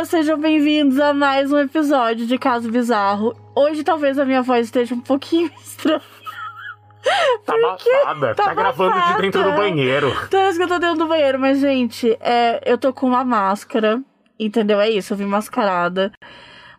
sejam bem-vindos a mais um episódio de Caso Bizarro. Hoje talvez a minha voz esteja um pouquinho estranha. Tá abafada, tá gravando de dentro do banheiro. Então, isso que eu tô dentro do banheiro, mas gente, eu tô com uma máscara, entendeu? É isso, eu vim mascarada.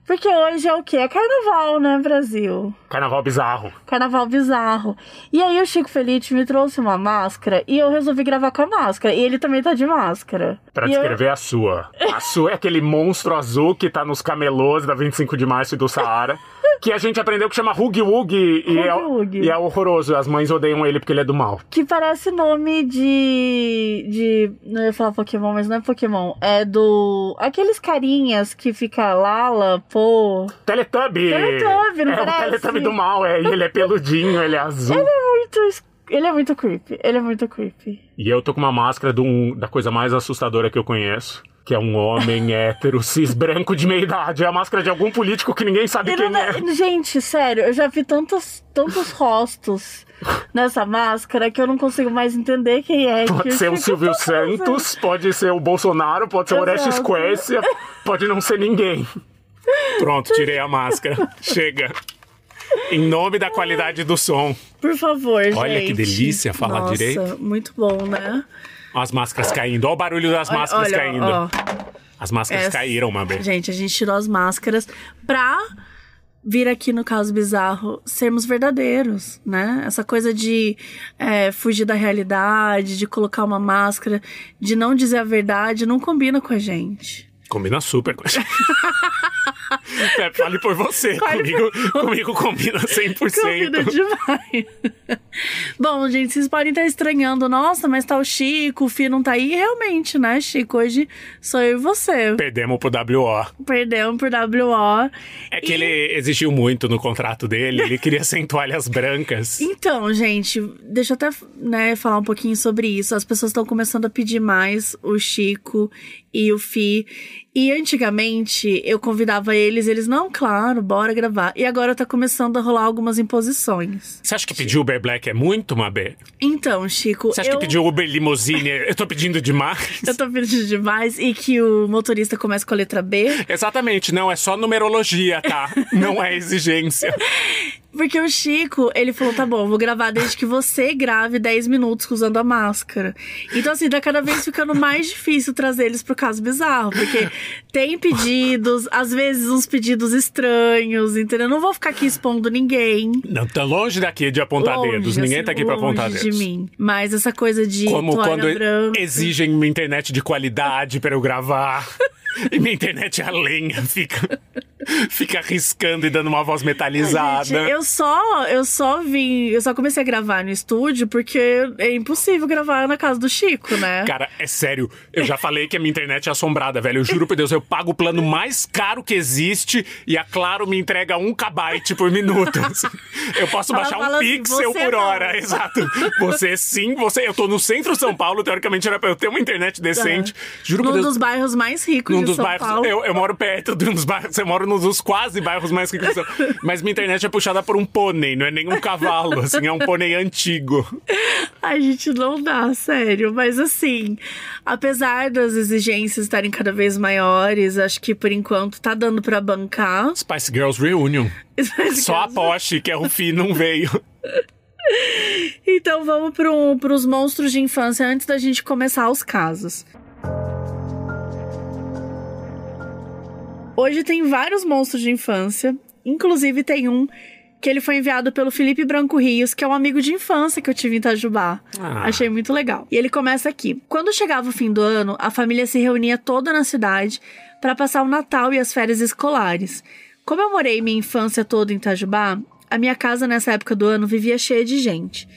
Porque hoje é o quê? É carnaval, né, Brasil? Carnaval bizarro. Carnaval bizarro. E aí o Chico Felice me trouxe uma máscara e eu resolvi gravar com a máscara. E ele também tá de máscara. Pra descrever a sua. A sua é aquele monstro azul que tá nos camelôs da 25 de março e do Saara. Que a gente aprendeu que chama Huggy Wuggy e é horroroso. As mães odeiam ele porque ele é do mal. Que parece nome de... Não ia falar Pokémon, mas não é Pokémon. É do... Aqueles carinhas que fica Lala, pô... Teletubby, não é parece? O Teletubby do mal, e ele é peludinho, ele é azul. Ele é muito creepy. E eu tô com uma máscara da coisa mais assustadora que eu conheço. Que é um homem hétero, cis, branco de meia idade. É a máscara de algum político que ninguém sabe quem é. Gente, sério, eu já vi tantos rostos nessa máscara que eu não consigo mais entender quem é. Pode ser o Silvio Santos, pode ser o Bolsonaro, pode ser o Orestes Quercia, pode não ser ninguém. Pronto, tirei a máscara. Chega. Em nome da qualidade do som. Por favor, gente. Olha que delícia falar direito. Nossa, muito bom, né? As máscaras caindo. Olha o barulho das máscaras caindo. Ó. As máscaras caíram, Mabê. Gente, a gente tirou as máscaras pra vir aqui no Caso Bizarro sermos verdadeiros, né? Essa coisa de fugir da realidade, de colocar uma máscara, de não dizer a verdade, não combina com a gente. Combina super com a gente. Fale por você. Comigo combina 100%. Combina demais. Bom, gente, vocês podem estar estranhando. Nossa, mas tá o Chico, o Fih não tá aí. Realmente, né, Chico? Hoje sou eu e você. Perdemos pro WO. Perdemos por WO. É que ele exigiu muito no contrato dele. Ele queria 100 toalhas brancas. Então, gente, deixa eu até falar um pouquinho sobre isso. As pessoas estão começando a pedir mais o Chico e o Fih. E antigamente eu convidava eles não, claro, bora gravar. E agora tá começando a rolar algumas imposições. Você acha que pedir Uber Black é muito, Mabê? Então, Chico, você acha que pedir Uber Limousine eu tô pedindo demais? Eu tô pedindo demais e que o motorista comece com a letra B? Exatamente, não, é só numerologia, tá? Não é exigência. Porque o Chico, ele falou, tá bom, vou gravar desde que você grave 10 minutos usando a máscara. Então, assim, tá cada vez ficando mais difícil trazer eles pro Caso Bizarro. Porque tem pedidos, às vezes uns pedidos estranhos, entendeu? Não vou ficar aqui expondo ninguém. Não, tá longe daqui de apontar dedos. Ninguém tá aqui pra apontar dedos. De mim. Mas essa coisa de como quando branca, exigem uma internet de qualidade pra eu gravar. E minha internet é a lenha, fica arriscando e dando uma voz metalizada. Gente, eu só comecei a gravar no estúdio porque é impossível gravar na casa do Chico, né? Cara, é sério, eu já falei que a minha internet é assombrada, velho. Eu juro por Deus, eu pago o plano mais caro que existe e a Claro me entrega 1 KB por minuto. Eu posso baixar um pixel por hora, exato. Você sim, eu tô no centro de São Paulo, teoricamente era pra eu ter uma internet decente. Juro por Deus. Num dos bairros mais ricos de São Paulo. Eu moro perto de uns bairros, eu moro num dos quase bairros mais ricos de São Paulo. Mas minha internet é puxada por um pônei, não é nem um cavalo, assim, é um pônei antigo. Ai, gente, não dá, sério. Mas assim, apesar das exigências estarem cada vez maiores, acho que por enquanto tá dando pra bancar. Spice Girls Reunion. Só a Porsche, que é o Fih, não veio. Então vamos pros monstros de infância antes da gente começar os casos. Hoje tem vários monstros de infância, inclusive tem um que ele foi enviado pelo Felipe Branco Rios, que é um amigo de infância que eu tive em Itajubá. Achei muito legal. E ele começa aqui. Quando chegava o fim do ano, a família se reunia toda na cidade para passar o Natal e as férias escolares. Como eu morei minha infância toda em Itajubá, a minha casa nessa época do ano vivia cheia de gente.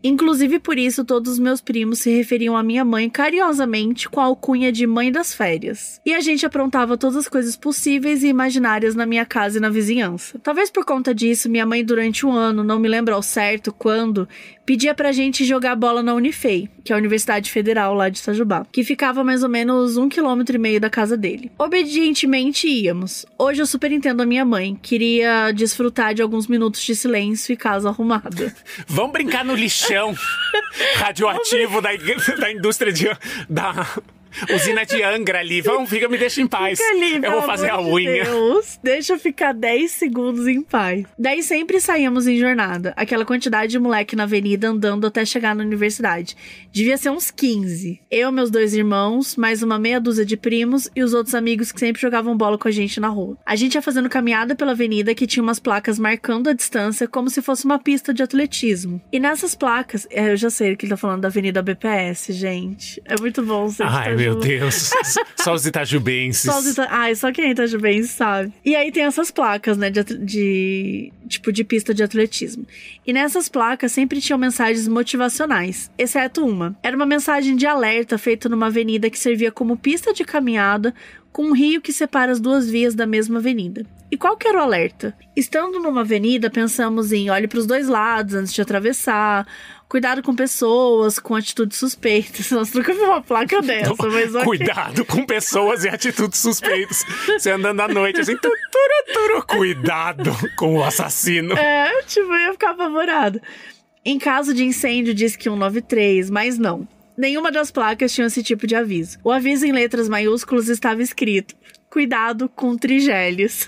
Inclusive por isso todos os meus primos se referiam à minha mãe carinhosamente com a alcunha de mãe das férias. E a gente aprontava todas as coisas possíveis e imaginárias na minha casa e na vizinhança. Talvez por conta disso, minha mãe durante um ano, não me lembro ao certo quando, pedia pra gente jogar bola na Unifei, que é a Universidade Federal lá de Itajubá, que ficava mais ou menos 1,5 km da casa dele. Obedientemente íamos. Hoje eu super entendo a minha mãe, queria desfrutar de alguns minutos de silêncio e casa arrumada. Vamos brincar no lixão radioativo da indústria Usina de Angra ali. Vamos, me deixa em paz. Fica ali, eu vou fazer a unha. Deus, deixa eu ficar 10 segundos em paz. Daí sempre saíamos em jornada. Aquela quantidade de moleque na avenida andando até chegar na universidade. Devia ser uns 15. Eu, meus 2 irmãos, mais uma meia dúzia de primos e os outros amigos que sempre jogavam bola com a gente na rua. A gente ia fazendo caminhada pela avenida que tinha umas placas marcando a distância como se fosse uma pista de atletismo. E nessas placas, eu já sei que ele tá falando da Avenida BPS, gente. É muito bom ser de Ai, meu Deus. Só os itajubenses. Só quem é itajubense sabe. E aí tem essas placas, né, tipo de pista de atletismo. E nessas placas sempre tinham mensagens motivacionais, exceto uma. Era uma mensagem de alerta feita numa avenida que servia como pista de caminhada com um rio que separa as 2 vias da mesma avenida. E qual que era o alerta? Estando numa avenida, pensamos em olhe para os 2 lados antes de atravessar, cuidado com pessoas com atitudes suspeitas. Nossa, nunca vi uma placa dessa, mas ok. Cuidado com pessoas e atitudes suspeitas. Você andando à noite assim, cuidado com o assassino. Eu ia ficar apavorada. Em caso de incêndio, diz que 193, mas não. Nenhuma das placas tinha esse tipo de aviso. O aviso em letras maiúsculas estava escrito: cuidado com trigélios.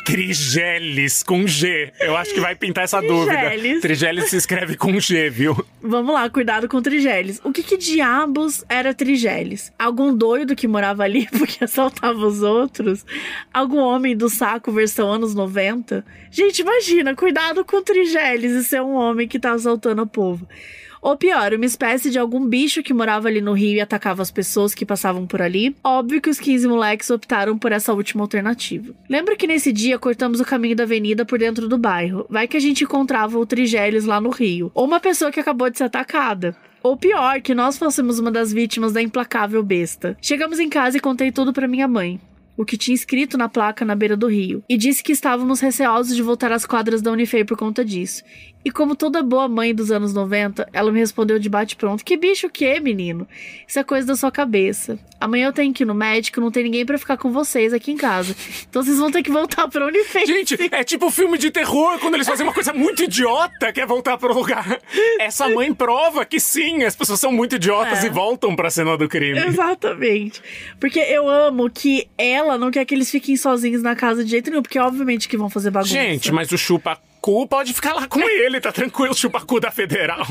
Trigélis, com G. Eu acho que vai pintar essa dúvida. Trigélis se escreve com G, viu? Vamos lá, cuidado com trigélis. O que diabos era trigélis? Algum doido que morava ali porque assaltava os outros? Algum homem do saco versão anos 90? Gente, imagina, cuidado com trigélis e ser um homem que tá assaltando o povo. Ou pior, uma espécie de algum bicho que morava ali no rio e atacava as pessoas que passavam por ali. Óbvio que os 15 moleques optaram por essa última alternativa. Lembro que nesse dia cortamos o caminho da avenida por dentro do bairro. Vai que a gente encontrava o trigélis lá no rio. Ou uma pessoa que acabou de ser atacada. Ou pior, que nós fôssemos uma das vítimas da implacável besta. Chegamos em casa e contei tudo pra minha mãe. O que tinha escrito na placa na beira do rio. E disse que estávamos receosos de voltar às quadras da Unifei por conta disso. E como toda boa mãe dos anos 90, ela me respondeu de bate-pronto: que bicho que é, menino? Isso é coisa da sua cabeça. Amanhã eu tenho que ir no médico, não tem ninguém pra ficar com vocês aqui em casa. Então vocês vão ter que voltar pra Unifei. Gente, é tipo filme de terror, quando eles fazem uma coisa muito idiota, que é voltar pro lugar. Essa mãe prova que sim, as pessoas são muito idiotas e voltam pra cena do crime. Exatamente. Porque eu amo que ela não quer que eles fiquem sozinhos na casa de jeito nenhum, porque obviamente que vão fazer bagunça. Gente, mas o chupacu pode ficar lá com ele, tá tranquilo, o chupacu da Federal.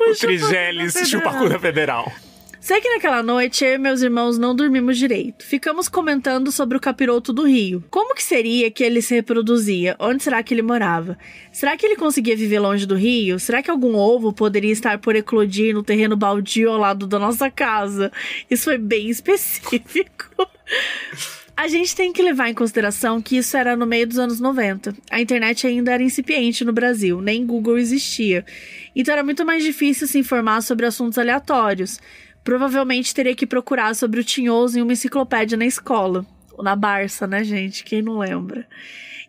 o Trigélis chupacu da Federal. Sei que naquela noite eu e meus irmãos não dormimos direito. Ficamos comentando sobre o capiroto do rio. Como que seria que ele se reproduzia? Onde será que ele morava? Será que ele conseguia viver longe do rio? Será que algum ovo poderia estar por eclodir no terreno baldio ao lado da nossa casa? Isso foi bem específico. A gente tem que levar em consideração que isso era no meio dos anos 90. A internet ainda era incipiente no Brasil, nem Google existia. Então era muito mais difícil se informar sobre assuntos aleatórios. Provavelmente teria que procurar sobre o tinhoso em uma enciclopédia na escola. Ou na Barça, né, gente? Quem não lembra?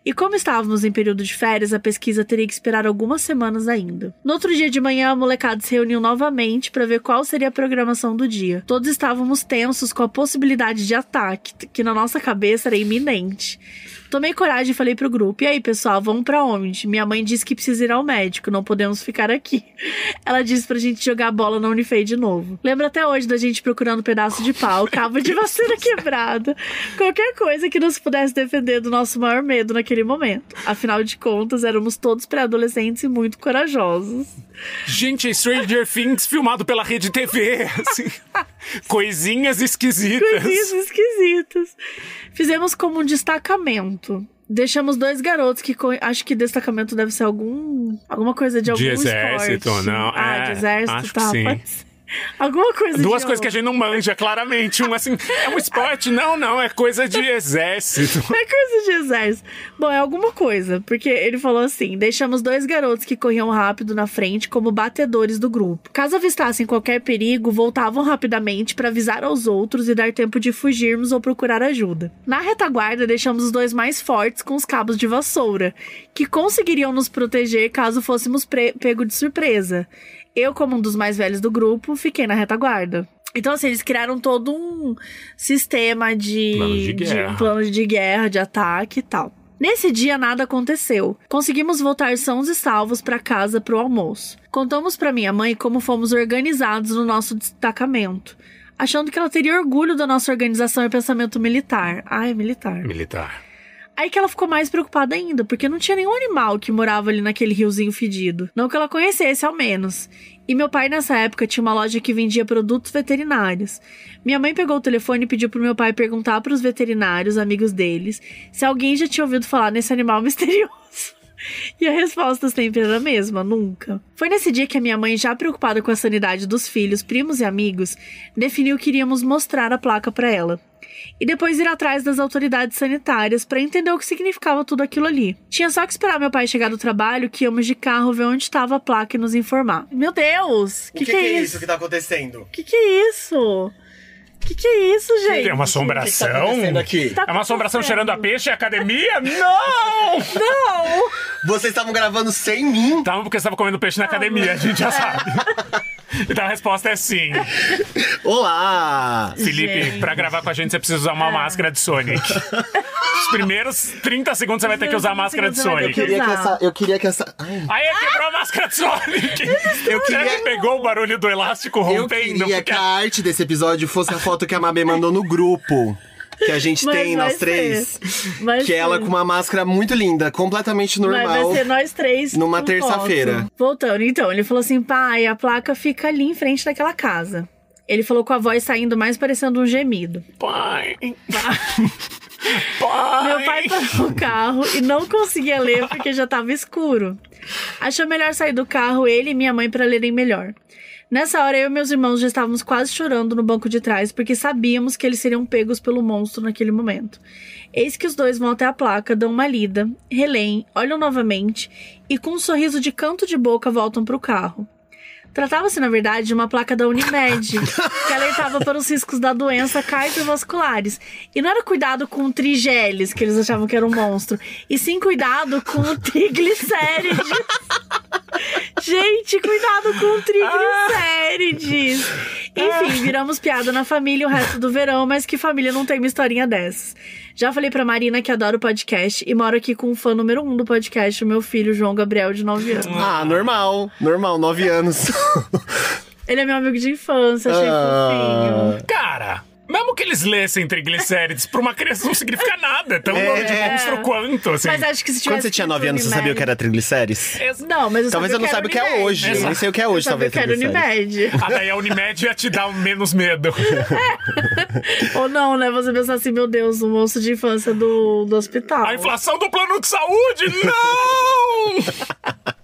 E como estávamos em período de férias, a pesquisa teria que esperar algumas semanas ainda. No outro dia de manhã, a molecada se reuniu novamente para ver qual seria a programação do dia. Todos estávamos tensos com a possibilidade de ataque, que na nossa cabeça era iminente. Tomei coragem e falei pro grupo: e aí, pessoal, vamos pra onde? Minha mãe disse que precisa ir ao médico, não podemos ficar aqui. Ela disse pra gente jogar bola na Unifei de novo. Lembro até hoje da gente procurando pedaço de pau, cabo de vassoura quebrada, qualquer coisa que nos pudesse defender do nosso maior medo naquele momento. Afinal de contas, éramos todos pré-adolescentes e muito corajosos. Gente, é Stranger Things filmado pela Rede TV, assim. Coisinhas esquisitas. Coisinhas esquisitas. Fizemos como um destacamento. Deixamos 2 garotos que acho que destacamento deve ser alguma coisa de algum exército, esporte. Não. De exército, acho tá. Que sim. Mas... alguma coisa. 2 coisas que a gente não manja, claramente. Um assim, é um esporte? Não, é coisa de exército. É coisa de exército. Bom, é alguma coisa, porque ele falou assim: deixamos 2 garotos que corriam rápido na frente como batedores do grupo. Caso avistassem qualquer perigo, voltavam rapidamente para avisar aos outros e dar tempo de fugirmos ou procurar ajuda. Na retaguarda, deixamos os 2 mais fortes com os cabos de vassoura, que conseguiriam nos proteger caso fôssemos pego de surpresa. Eu, como um dos mais velhos do grupo, fiquei na retaguarda. Então, assim, eles criaram todo um sistema um plano de guerra, de ataque e tal. Nesse dia, nada aconteceu. Conseguimos voltar sãos e salvos para casa pro almoço. Contamos para minha mãe como fomos organizados no nosso destacamento. achando que ela teria orgulho da nossa organização e pensamento militar. Ai, militar. Militar. Aí que ela ficou mais preocupada ainda, porque não tinha nenhum animal que morava ali naquele riozinho fedido. Não que ela conhecesse, ao menos. E meu pai, nessa época, tinha uma loja que vendia produtos veterinários. Minha mãe pegou o telefone e pediu pro meu pai perguntar pros veterinários, amigos deles, se alguém já tinha ouvido falar nesse animal misterioso. E a resposta sempre era a mesma, nunca. Foi nesse dia que a minha mãe, já preocupada com a sanidade dos filhos, primos e amigos, definiu que iríamos mostrar a placa pra ela. E depois ir atrás das autoridades sanitárias pra entender o que significava tudo aquilo ali. Tinha só que esperar meu pai chegar do trabalho, que íamos de carro ver onde estava a placa e nos informar. Meu Deus! O que é isso que tá acontecendo? Que é isso? Que é isso, gente? Tem uma assombração? O que tá acontecendo aqui? É uma assombração cheirando a peixe e academia? Não! Não! Vocês estavam gravando sem mim? Tava porque você estava comendo peixe na academia, a gente já sabe. Então a resposta é sim. Olá! Felipe, Gente. Pra gravar com a gente você precisa usar uma máscara de Sonic. Os primeiros 30 segundos você vai ter que usar a máscara de Sonic. Eu queria que essa... Ai. Aí quebrou a máscara de Sonic! Você pegou o barulho do elástico Eu rompendo. queria que a arte desse episódio fosse a foto que a Mabê mandou no grupo. Que a gente Mas tem, vai nós três. ser. Vai Que é ela ser. com uma máscara muito linda, completamente normal. Vai ser nós três numa com terça-feira. foto. Voltando, então, ele falou assim, pai, a placa fica ali em frente daquela casa. Ele falou com a voz saindo mais parecendo um gemido. Pai. Meu pai parou o carro e não conseguia ler porque já tava escuro. Achou melhor sair do carro ele e minha mãe pra lerem melhor. Nessa hora, eu e meus irmãos já estávamos quase chorando no banco de trás, porque sabíamos que eles seriam pegos pelo monstro naquele momento. Eis que os dois vão até a placa, dão uma lida, releem, olham novamente e com um sorriso de canto de boca voltam pro carro. Tratava-se, na verdade, de uma placa da Unimed, que alertava para os riscos da doença cardiovasculares. E não era cuidado com trigélios, que eles achavam que era um monstro, e sim cuidado com triglicérides. Gente, cuidado com triglicérides. Enfim, viramos piada na família o resto do verão, mas que família não tem uma historinha dessas? Já falei pra Marina que adoro o podcast e moro aqui com o fã número 1 do podcast, o meu filho João Gabriel, de 9 anos. Ah, normal, 9 anos. Ele é meu amigo de infância, achei fofinho. Cara, mesmo que eles lessem triglicérides, pra uma criança não significa nada. É tão nome de monstro quanto, assim. Mas acho que se tivesse Quando você tinha 9 anos, você sabia o que era triglicérides? Não, mas eu Talvez eu não saiba o que é hoje. Eu nem sei o que é hoje, talvez. Eu quero Unimed. Ah, daí a Unimed ia te dar menos medo. Ou não, né? Você pensar assim, meu Deus, o monstro de infância do hospital. A inflação do plano de saúde, não!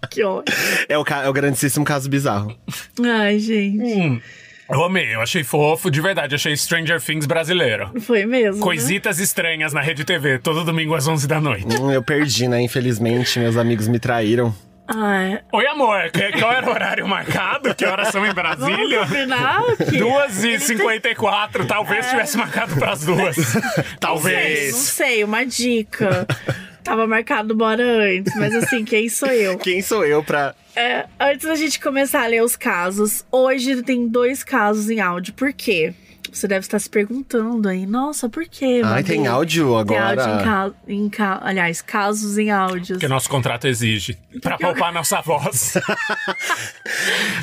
Que ódio. É o grandíssimo caso bizarro. Ai, gente. Eu amei, eu achei fofo, de verdade, achei Stranger Things brasileiro. Foi mesmo, Coisitas estranhas na Rede TV, todo domingo às 11 da noite. Eu perdi, né? Infelizmente, meus amigos me traíram. Ai. Oi, amor, qual era o horário marcado? Que horas são em Brasília? Vamos combinar o quê? 2h54, talvez tivesse marcado pras 2. Talvez. Não sei, uma dica. Tava marcado uma hora antes, mas assim, quem sou eu? Quem sou eu pra... Antes da gente começar a ler os casos, hoje tem 2 casos em áudio. Por quê? Você deve estar se perguntando aí. Nossa, por quê? Ai, tem áudio agora? Tem áudio aliás, casos em áudios. Que o nosso contrato exige. Pra poupar nossa voz.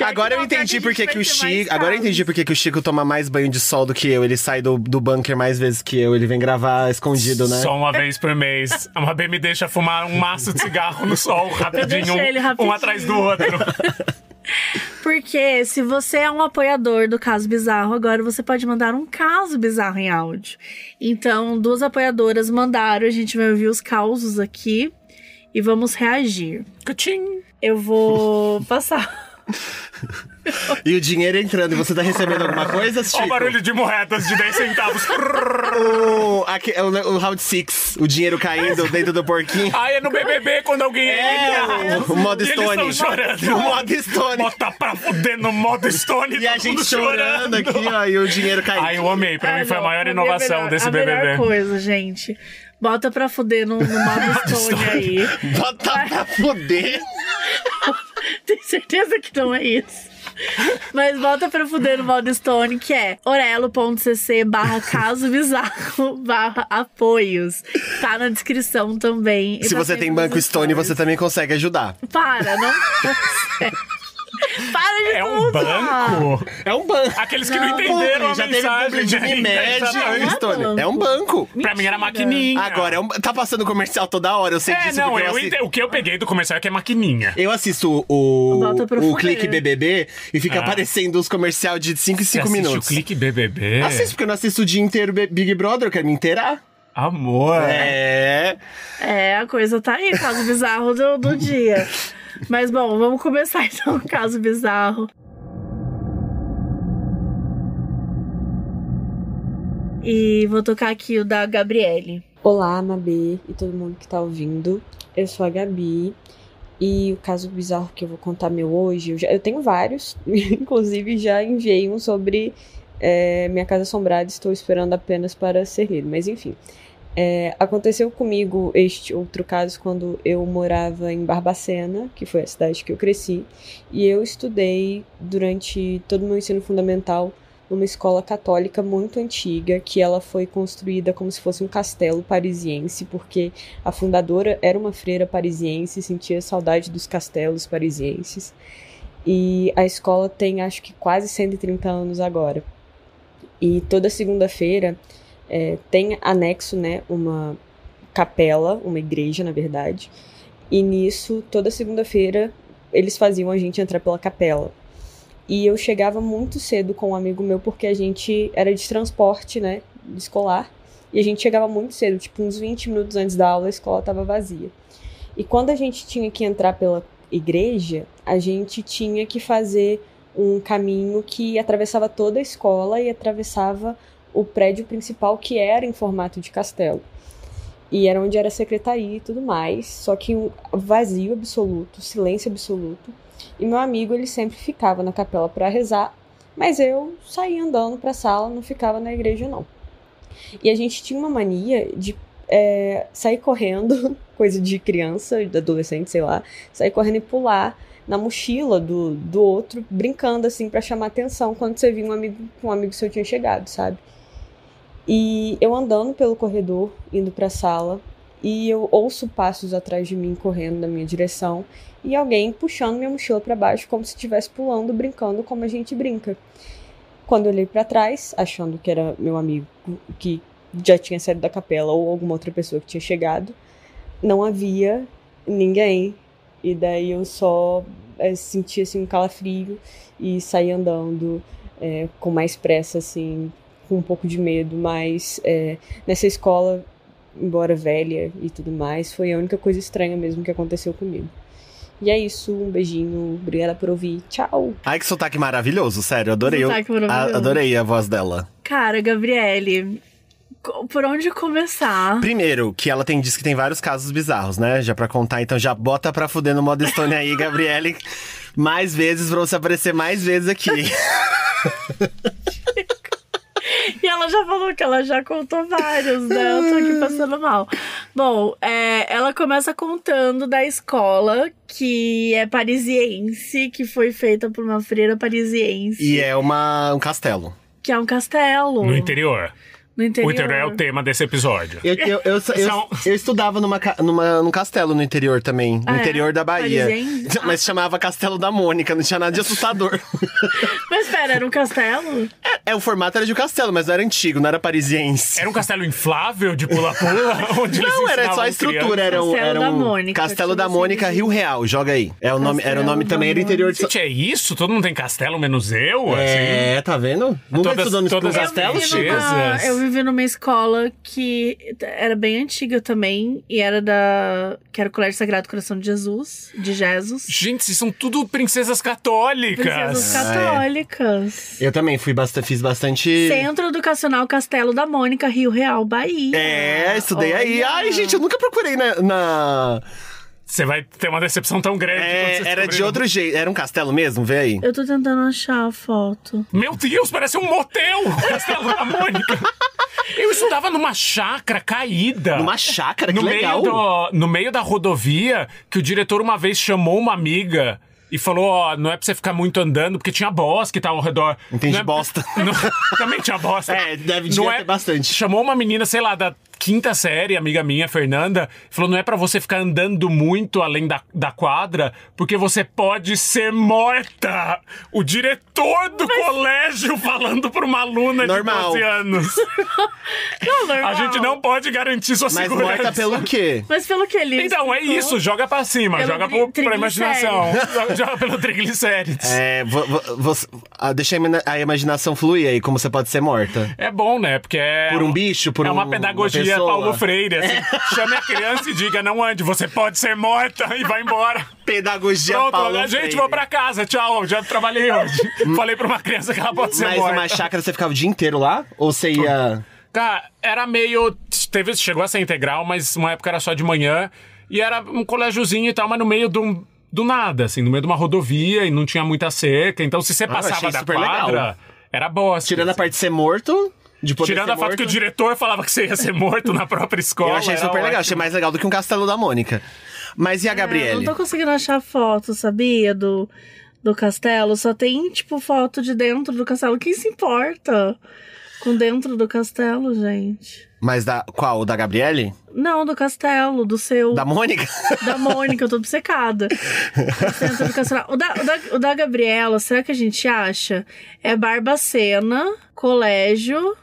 Agora eu entendi por que o Chico... Agora eu entendi por que o Chico toma mais banho de sol do que eu. Ele sai do bunker mais vezes que eu. Ele vem gravar escondido, né? Só uma vez por mês. A Mabê me deixa fumar um maço de cigarro no sol rapidinho, um atrás do outro. Porque se você é um apoiador do Caso Bizarro, agora você pode mandar um caso bizarro em áudio. Então, 2 apoiadoras mandaram, a gente vai ouvir os causos aqui e vamos reagir. Cutim. Eu vou passar. E o dinheiro entrando. E você tá recebendo alguma coisa, Chico? Olha o barulho de moedas de 10 centavos. O Round 6. O dinheiro caindo dentro do porquinho. Ai, é no BBB quando alguém O modo e eles Stone. estão chorando. O modo Stone. Bota pra fuder no modo Stone. E a gente chorando aqui, ó. E o dinheiro caindo. Ai, eu amei. Pra mim foi a maior inovação desse BBB. A melhor coisa, gente. Bota pra fuder no modo Stone aí. Bota pra fuder. Tenho certeza que não é isso. Mas bota pra fuder no modo Stone, que é orelo.cc/caso bizarro/apoios. Tá na descrição também. Se você tem banco Stone, você também consegue ajudar. Para, não consegue. Para de É um banco? É um banco. Aqueles que não entenderam a já mensagem. teve de Unimed, Exatamente. é um banco. Pra mim era maquininha. Agora, tá passando comercial toda hora, eu sei disso. Não, porque o que eu peguei do comercial é que é maquininha. eu assisto o Clique BBB e fica aparecendo os comerciais de 5 em 5 minutos. O Clique BBB? Assisto, porque eu não assisto o dia inteiro Big Brother, eu quero me inteirar. Amor. A coisa tá aí, caso bizarro do dia. Mas bom, vamos começar então o caso bizarro. E vou tocar aqui o da Gabriele. Olá, Mabê e todo mundo que tá ouvindo. Eu sou a Gabi. E o caso bizarro que eu vou contar meu hoje, eu tenho vários. Inclusive já enviei um sobre minha casa assombrada. Estou esperando apenas para ser lido. Mas enfim. Aconteceu comigo este outro caso quando eu morava em Barbacena, que foi a cidade que eu cresci, e eu estudei durante todo o meu ensino fundamental numa escola católica muito antiga, que ela foi construída como se fosse um castelo parisiense, porque a fundadora era uma freira parisiense, sentia saudade dos castelos parisienses, e a escola tem acho que quase 130 anos agora. E toda segunda-feira tem anexo, né, uma capela, uma igreja, na verdade. E nisso, toda segunda-feira, eles faziam a gente entrar pela capela. E eu chegava muito cedo com um amigo meu, porque a gente era de transporte, né, escolar. E a gente chegava muito cedo, tipo uns 20 minutos antes da aula, a escola estava vazia. E quando a gente tinha que entrar pela igreja, a gente tinha que fazer um caminho que atravessava toda a escola e atravessava o prédio principal, que era em formato de castelo. E era onde era a secretaria e tudo mais, só que um vazio absoluto, silêncio absoluto. E meu amigo, ele sempre ficava na capela para rezar, mas eu saía andando para a sala, não ficava na igreja não. E a gente tinha uma mania de sair correndo, coisa de criança, de adolescente, sei lá, sair correndo e pular na mochila do outro, brincando assim para chamar atenção quando você via um amigo seu tinha chegado, sabe? E eu andando pelo corredor, indo pra sala, e eu ouço passos atrás de mim, correndo na minha direção, e alguém puxando minha mochila pra baixo, como se estivesse pulando, brincando como a gente brinca. Quando eu olhei pra trás, achando que era meu amigo que já tinha saído da capela, ou alguma outra pessoa que tinha chegado, não havia ninguém. E daí eu só senti assim, um calafrio e saí andando com mais pressa, assim, com um pouco de medo, mas nessa escola, embora velha e tudo mais, foi a única coisa estranha mesmo que aconteceu comigo. E é isso, um beijinho, obrigada por ouvir, tchau! Ai, que sotaque maravilhoso, sério, adorei, adorei a voz dela. Cara, Gabriele, por onde começar? Primeiro, que ela diz que tem vários casos bizarros, né? Já pra contar, então já bota pra fuder no modo Stone aí, Gabriele. Mais vezes, pra você aparecer mais vezes aqui. E ela já falou que ela já contou vários, né? Eu tô aqui passando mal. Bom, ela começa contando da escola, que é parisiense, que foi feita por uma freira parisiense. E é um castelo. Que é um castelo. No interior. No interior. O interior é o tema desse episódio. Eu estudava num castelo no interior também. No interior da Bahia. Mas chamava Castelo da Mônica, não tinha nada de assustador. Mas pera, era um castelo? O formato era de um castelo, mas não era antigo, não era parisiense. Era um castelo inflável de pula-pula? Não, era só a estrutura. Era um Castelo da Mônica, Rio Real, joga aí. Era o nome também, era interior de... Gente, é isso? Todo mundo tem castelo, menos eu? Tá vendo? Nunca estudou no castelo? Eu vivi numa escola que era bem antiga também, e que era o Colégio Sagrado Coração de Jesus. Gente, vocês são tudo princesas católicas. Princesas católicas. Eu também fiz bastante... Centro Educacional Castelo da Mônica, Rio Real, Bahia. Estudei aí. Ai, gente, eu nunca procurei na... Você vai ter uma decepção tão grande. Era de outro jeito. Era um castelo mesmo? Vê aí. Eu tô tentando achar a foto. Meu Deus, parece um motel! Castelo da Mônica. Eu estudava numa chácara caída. Numa chácara? Que legal. No meio da rodovia, que o diretor uma vez chamou uma amiga e falou, não é pra você ficar muito andando, porque tinha bosque e tal ao redor. Entendi, bosta. Também tinha bosta. Devia ter bastante. Chamou uma menina, sei lá, da quinta série, amiga minha, Fernanda, falou, não é pra você ficar andando muito além da quadra, porque você pode ser morta. O diretor do colégio falando pra uma aluna de 12 anos. Não, normal. A gente não pode garantir sua segurança. Mas morta pelo quê? Mas pelo que ele Então, é isso. Joga pra cima. Joga pra imaginação. Joga pelo triglicérides. Deixa a imaginação fluir aí, como você pode ser morta. É bom, né? Porque por um bicho, por uma pedagogia Paulo Freire, assim. Chame a criança e diga, não ande, você pode ser morta e vai embora. Pedagogia Pronto, Paulo Freire. Gente, vou pra casa, tchau, já trabalhei hoje. Falei pra uma criança que ela pode ser morta. Mas numa chácara você ficava o dia inteiro lá? Ou você ia... Cara, era meio... Chegou a ser integral, mas uma época era só de manhã. E era um colégiozinho e tal, mas no meio do nada, assim. No meio de uma rodovia e não tinha muita cerca. Então, se você passava da quadra, legal. Era bosta. Tirando a parte de ser morto... Tirando a fato que o diretor falava que você ia ser morto na própria escola. Eu achei super legal, achei mais legal do que um Castelo da Mônica. Mas e a Gabriele? Não tô conseguindo achar foto, sabia? Do castelo. Só tem, tipo, foto de dentro do castelo. Quem se importa com dentro do castelo, gente? Mas qual? Da Gabriele? Não, do castelo, do seu... Da Mônica? Da Mônica, eu tô obcecada. Dentro do castelo. O da Gabriela, será que a gente acha? É Barbacena, colégio...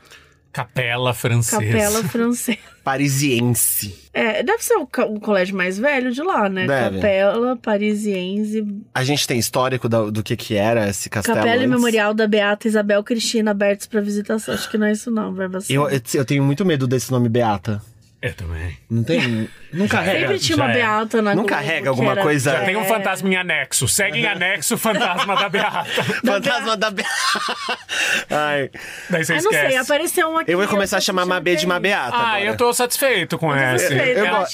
Capela francesa. Capela francesa. Parisiense. Deve ser o colégio mais velho de lá, né? Deve. Capela Parisiense. A gente tem histórico do que era esse castelo Capela antes? e Memorial da Beata Isabel Cristina abertos pra visitação. Acho que não é isso não, Barbacena. Eu tenho muito medo desse nome Beata. Eu também. Não tem... Não carrega. Sempre tinha uma Beata na Não Globo, carrega alguma coisa... Já tem um fantasma em anexo. Segue em anexo, fantasma da Beata. Fantasma da Beata. Ai. Daí você não esquece. sei, apareceu um aqui. Eu vou começar a chamar Mabê de Mabeata agora. Eu tô satisfeito com essa.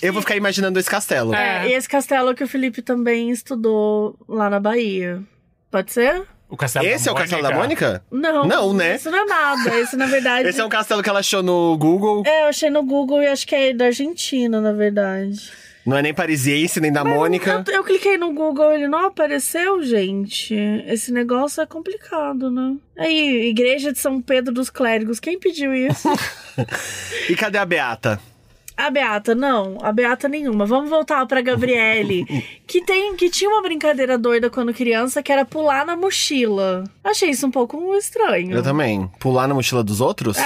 Eu vou ficar imaginando esse castelo. E esse castelo que o Felipe também estudou lá na Bahia. Pode ser? O castelo esse é o Castelo da Mônica? Não. Não, né? Isso não é nada. Esse, na verdade... Esse é um castelo que ela achou no Google. Eu achei no Google e acho que é da Argentina, na verdade. Não é nem parisiense, nem da Mônica. Eu cliquei no Google, ele não apareceu, gente. Esse negócio é complicado, né? Aí, Igreja de São Pedro dos Clérigos. Quem pediu isso? E cadê a Beata? A Beata, não. A Beata nenhuma. Vamos voltar pra Gabriele. que tinha uma brincadeira doida quando criança, que era pular na mochila. Achei isso um pouco estranho. Eu também. Pular na mochila dos outros?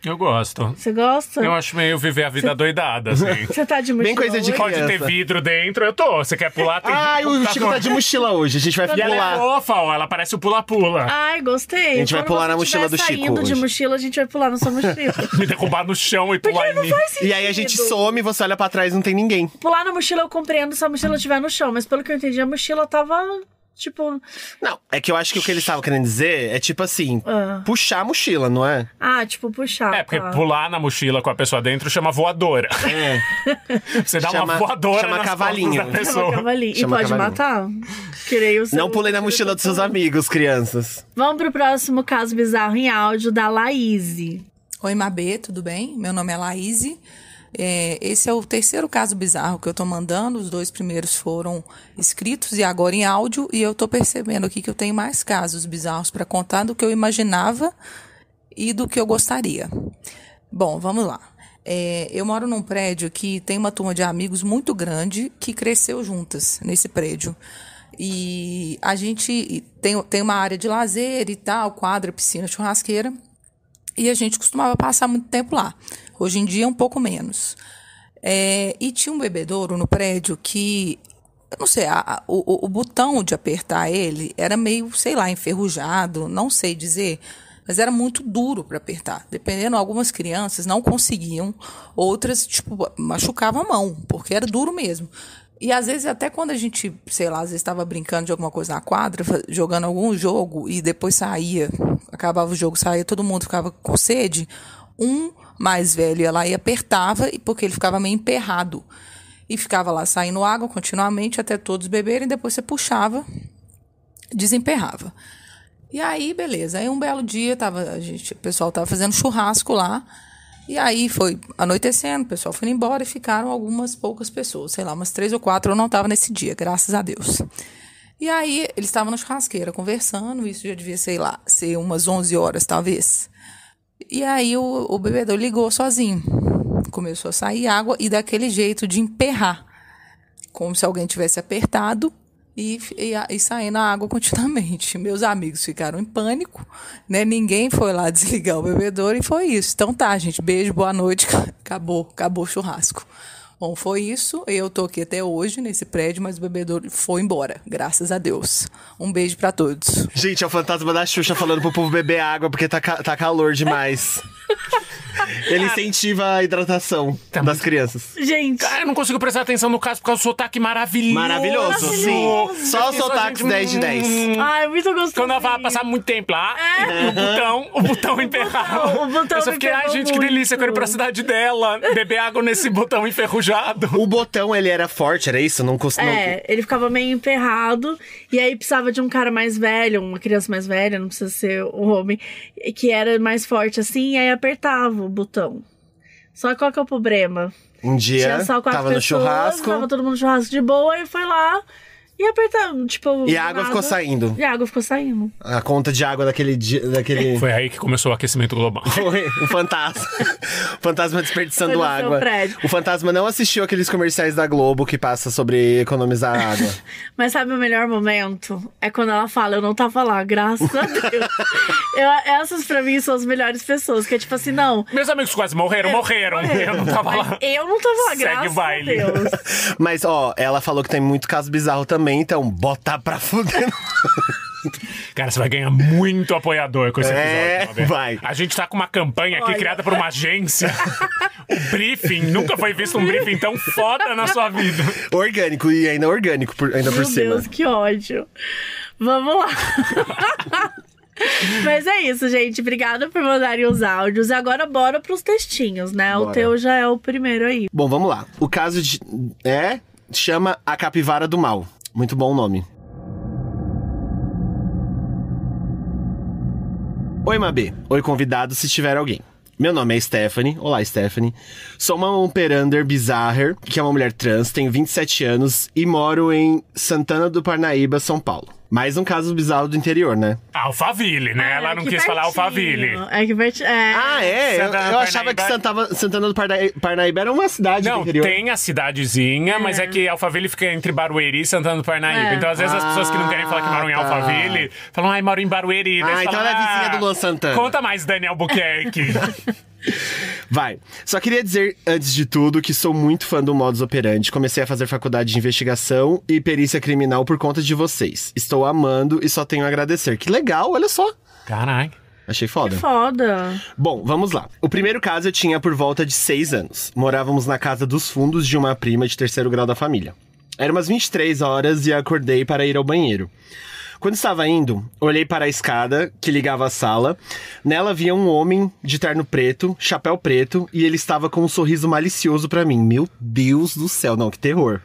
Eu gosto. Você gosta? Eu acho meio viver a vida doidada, assim. Você tá de mochila Bem coisa de hoje? Pode ter vidro dentro, eu tô. Você quer pular? Tem o Chico tá de mochila hoje. A gente vai E ela pular. é fofa, ó. Ela parece o pula-pula. Ai, gostei. A gente vai pular na mochila do Chico saindo de hoje. mochila, a gente vai pular na sua mochila. Me derrubar no chão e pular em mim. E aí a gente some, você olha pra trás e não tem ninguém. Pular na mochila eu compreendo se a mochila estiver no chão, mas pelo que eu entendi, a mochila tava... Tipo... Não, é que eu acho que o que eles estavam querendo dizer é tipo assim, puxar a mochila, não é? Tipo, puxar. Porque pular na mochila com a pessoa dentro chama voadora. Você dá uma voadora chama nas cavalinho. costas da pessoa. Chama cavalinho. Chama E pode cavalinho. matar? Não pulei na mochila dos seus amigos, crianças. Vamos pro próximo caso bizarro em áudio da Laís. Oi, Mabê, tudo bem? Meu nome é Laís. Esse é o terceiro caso bizarro que eu tô mandando. Os 2 primeiros foram escritos e agora em áudio. E eu tô percebendo aqui que eu tenho mais casos bizarros para contar do que eu imaginava e do que eu gostaria. Bom, vamos lá. Eu moro num prédio que tem uma turma de amigos muito grande que cresceu juntas nesse prédio. E a gente tem uma área de lazer e tal, quadra, piscina, churrasqueira. E a gente costumava passar muito tempo lá. Hoje em dia, um pouco menos. E tinha um bebedouro no prédio que, eu não sei, o botão de apertar ele era meio, sei lá, enferrujado, não sei dizer, mas era muito duro para apertar. Dependendo, algumas crianças não conseguiam, outras, tipo, machucavam a mão, porque era duro mesmo. E às vezes, até quando a gente, sei lá, às vezes estava brincando de alguma coisa na quadra, jogando algum jogo, e depois saía, acabava o jogo, saía, todo mundo ficava com sede, um mais velho ia lá e apertava, porque ele ficava meio emperrado. E ficava lá saindo água continuamente até todos beberem, depois você puxava, desemperrava. E aí, beleza. Aí um belo dia, o pessoal estava fazendo churrasco lá, e aí foi anoitecendo, o pessoal foi embora e ficaram algumas poucas pessoas, sei lá, umas 3 ou 4, eu não estava nesse dia, graças a Deus. E aí, eles estavam na churrasqueira conversando, isso já devia, sei lá, ser umas 11 horas, talvez. E aí, o bebedouro ligou sozinho. Começou a sair água e daquele jeito de emperrar. Como se alguém tivesse apertado e saindo a água continuamente. Meus amigos ficaram em pânico, né? Ninguém foi lá desligar o bebedouro e foi isso. Então tá, gente. Beijo, boa noite. Acabou o churrasco. Bom, foi isso. Eu tô aqui até hoje nesse prédio, mas o bebedouro foi embora. Graças a Deus. Um beijo pra todos. Gente, é o fantasma da Xuxa falando pro povo beber água porque tá calor demais. Ele incentiva a hidratação das crianças. Gente. Cara, eu não consigo prestar atenção no caso por causa do sotaque maravilhoso. Maravilhoso, sim. Só o sotaque 10 de 10. Ai, muito gostoso. Quando ela vai passar muito tempo lá, o botão emperrado. O botão eu só fiquei, ai, gente, que delícia, eu quero ir pra cidade dela, beber água nesse botão enferrujado. O botão, ele era forte, era isso? Não costuma. Ele ficava meio emperrado. E aí precisava de um cara mais velho, uma criança mais velha, não precisa ser um homem, que era mais forte assim, e aí apertava o botão. Só que qual que é o problema? Um dia, tinha só 4 tava pessoas, no churrasco. Tava todo mundo no churrasco de boa, e foi lá e apertava, tipo... E a água ficou saindo. E a água ficou saindo. A conta de água daquele dia... Foi aí que começou o aquecimento global. Foi o fantasma. O fantasma desperdiçando água. O fantasma não assistiu aqueles comerciais da Globo que passa sobre economizar água. Mas sabe o melhor momento? É quando ela fala, eu não tava lá, graças a Deus. Essas pra mim são as melhores pessoas, que é tipo assim, não... Meus amigos quase morreram. Eu não tava lá. Eu não tava lá, graças Segue o baile. a Deus. Mas, ó, ela falou que tem muito caso bizarro também, então bota pra fuder. Cara, você vai ganhar muito apoiador com esse episódio. Vai. A gente tá com uma campanha aqui criada por uma agência. O briefing, nunca foi visto um briefing tão foda na sua vida. Orgânico, e ainda orgânico, ainda por cima. Meu Deus, que ódio. Vamos lá. Mas é isso, gente. Obrigada por mandarem os áudios. E agora bora pros textinhos, né? Bora. O teu já é o primeiro aí. Bom, vamos lá. O caso chama A Capivara do Mal. Muito bom o nome. Oi, Mabê. Oi, convidado, se tiver alguém. Meu nome é Stephanie. Olá, Stephanie. Sou uma Umperander Bizarrer, que é uma mulher trans, tenho 27 anos e moro em Santana do Parnaíba, São Paulo. Mais um caso bizarro do interior, né? Alphaville, né? Ela não quis falar Alphaville. É que pertinho. Ah, é? Eu achava que Santana do Parnaíba era uma cidade do interior. Não, tem a cidadezinha, mas é que Alphaville fica entre Barueri e Santana do Parnaíba. Então, às vezes, as pessoas que não querem falar que moram em Alphaville falam, ai, moro em Barueri. Então ela é vizinha do Luan Santana. Conta mais, Dani Albuquerque. Vai. Só queria dizer, antes de tudo, que sou muito fã do Modus Operandi. Comecei a fazer faculdade de investigação e perícia criminal por conta de vocês. Estou amando e só tenho a agradecer. Que legal, olha só. Caralho. Achei foda. Que foda. Bom, vamos lá. O primeiro caso eu tinha por volta de 6 anos. Morávamos na casa dos fundos de uma prima de 3º grau da família. Era umas 23 horas e acordei para ir ao banheiro. Quando estava indo, olhei para a escada que ligava à sala. Nela havia um homem de terno preto, chapéu preto, e ele estava com um sorriso malicioso pra mim. Meu Deus do céu, não, que terror.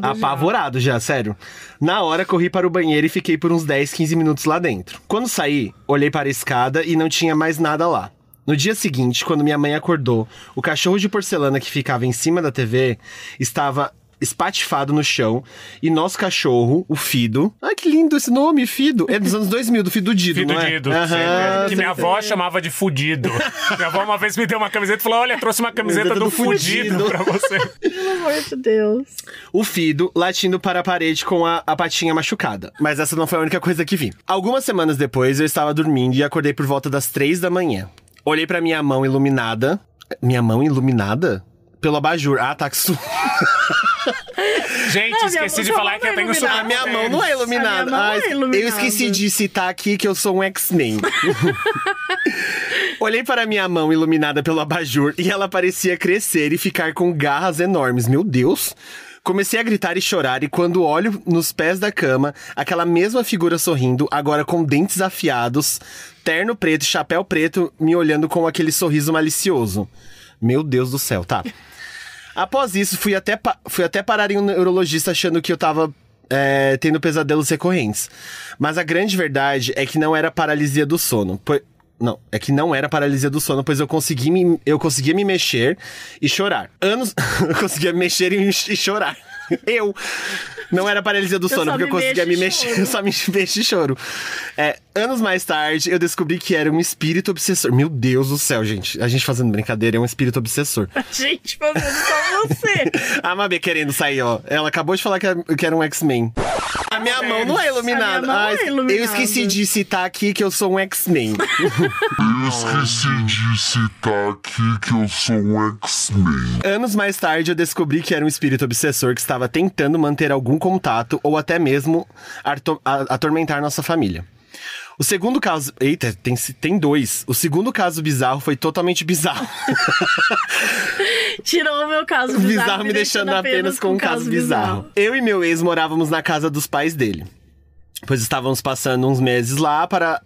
Apavorado já, sério. Na hora, corri para o banheiro e fiquei por uns 10, 15 minutos lá dentro. Quando saí, olhei para a escada e não tinha mais nada lá. No dia seguinte, quando minha mãe acordou, o cachorro de porcelana que ficava em cima da TV estava espatifado no chão, e nosso cachorro, o Fido... Ai, que lindo esse nome, Fido! É dos anos 2000, do Fido Dido, não é? Fido Dido, que minha avó chamava de Fudido. Minha avó uma vez me deu uma camiseta e falou, olha, trouxe uma camiseta do Fudido pra você. Pelo amor de Deus. O Fido latindo para a parede com a patinha machucada. Mas essa não foi a única coisa que vi. Algumas semanas depois, eu estava dormindo e acordei por volta das 3 da manhã. Olhei pra minha mão iluminada... Minha mão iluminada? Pelo abajur. Ah, tá, que Gente, esqueci de falar que eu tenho super. A minha mão não é iluminada. Eu esqueci de citar aqui que eu sou um X-Men. Olhei para minha mão iluminada pelo abajur e ela parecia crescer e ficar com garras enormes. Meu Deus! Comecei a gritar e chorar, e quando olho nos pés da cama, aquela mesma figura sorrindo, agora com dentes afiados, terno preto e chapéu preto, me olhando com aquele sorriso malicioso. Meu Deus do céu, tá. Após isso, fui até parar em um neurologista achando que eu tava tendo pesadelos recorrentes. Mas a grande verdade é que não era paralisia do sono. Não era paralisia do sono, pois eu conseguia me mexer e chorar. Eu conseguia me mexer e chorar. Não era paralisia do sono, porque eu conseguia me mexer. Eu só me mexi de choro. Anos mais tarde, eu descobri que era um espírito obsessor. Meu Deus do céu, gente. A gente fazendo brincadeira, é um espírito obsessor. A gente fazendo só você. A Mabê querendo sair, ó. Ela acabou de falar que era um X-Men. A minha mão não é iluminada. Eu esqueci de citar aqui que eu sou um X-Men. Anos mais tarde, eu descobri que era um espírito obsessor que estava tentando manter algum contato ou até mesmo atormentar nossa família. O segundo caso... Eita, tem dois. O segundo caso bizarro foi totalmente bizarro. Tirou o meu caso bizarro me deixando apenas com um caso bizarro. Eu e meu ex morávamos na casa dos pais dele, pois estávamos passando uns meses lá para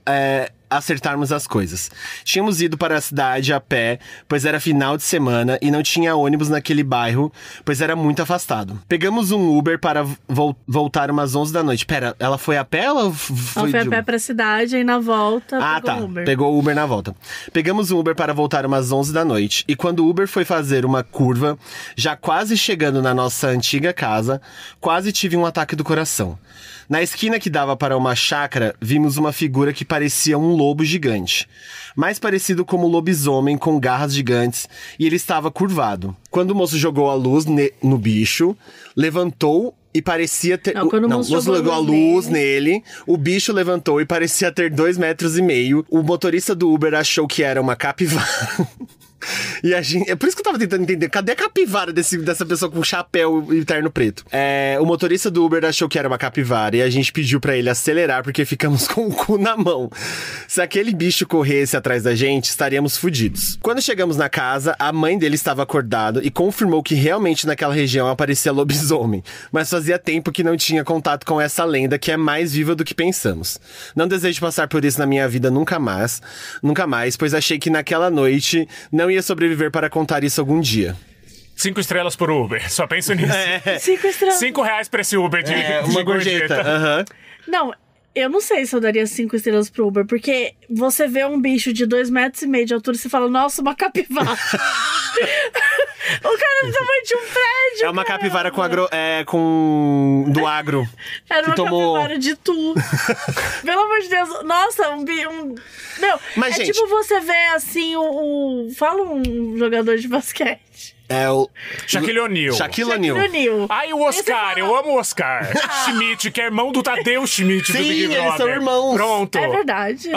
acertarmos as coisas. Tínhamos ido para a cidade a pé, pois era final de semana e não tinha ônibus naquele bairro, pois era muito afastado. Pegamos um Uber para voltar umas 11 da noite. Pera, ela foi a pé ou foi a pé pra cidade e na volta pegou o Uber. Pegou o Uber na volta. Pegamos um Uber para voltar umas 11 da noite e quando o Uber foi fazer uma curva, já quase chegando na nossa antiga casa, quase tive um ataque do coração. Na esquina que dava para uma chácara, vimos uma figura que parecia um lobo gigante. Mais parecido como lobisomem com garras gigantes, e ele estava curvado. Quando o moço jogou a luz no bicho, levantou e parecia ter... Quando o moço jogou a luz nele, o bicho levantou e parecia ter 2,5 metros. O motorista do Uber achou que era uma capivara. E a gente... É por isso que eu tava tentando entender. Cadê a capivara dessa pessoa com chapéu e terno preto? O motorista do Uber achou que era uma capivara e a gente pediu pra ele acelerar porque ficamos com o cu na mão. Se aquele bicho corresse atrás da gente, estaríamos fodidos. Quando chegamos na casa, a mãe dele estava acordada e confirmou que realmente naquela região aparecia lobisomem. Mas fazia tempo que não tinha contato com essa lenda que é mais viva do que pensamos. Não desejo passar por isso na minha vida nunca mais, pois achei que naquela noite não ia sobreviver para contar isso algum dia. 5 estrelas por Uber, só penso nisso. 5 estrelas. R$5 pra esse Uber de uma gorjeta. Não, eu não sei se eu daria 5 estrelas pro Uber, porque você vê um bicho de 2,5 metros de altura e você fala, nossa, uma capivara. O cara do tamanho de um prédio. É uma capivara do agro. Era uma capivara de tu. Pelo amor de Deus. Nossa, Meu, mas, gente, tipo você vê assim fala um jogador de basquete. O Shaquille O'Neal. Ai, o Oscar, eu amo o Oscar. Schmidt, que é irmão do Tadeu Schmidt do Big Brother. Eles são irmãos. Pronto. É verdade.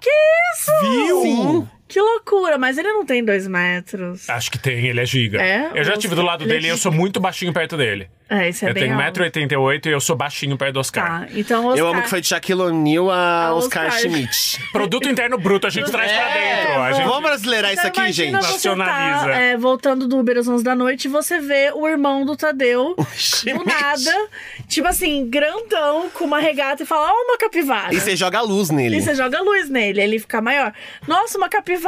Que isso? Viu? Sim. Que loucura, mas ele não tem 2 metros. Acho que tem, ele é giga. Eu já estive do lado dele e eu sou muito baixinho perto dele. Isso é eu bem alto. Eu tenho 1,88 m e eu sou baixinho perto do Oscar. Tá, então Oscar... Eu amo que foi de Shaquille O'Neal a Oscar Schmidt. Produto interno bruto, a gente traz pra dentro. Vamos brasileirar isso aqui, gente. Nacionaliza. Voltando do Uber às 11 da noite, você vê o irmão do Tadeu, do nada, tipo assim, grandão, com uma regata e fala, uma capivara. E você joga a luz nele. Ele fica maior. Nossa, uma capivara.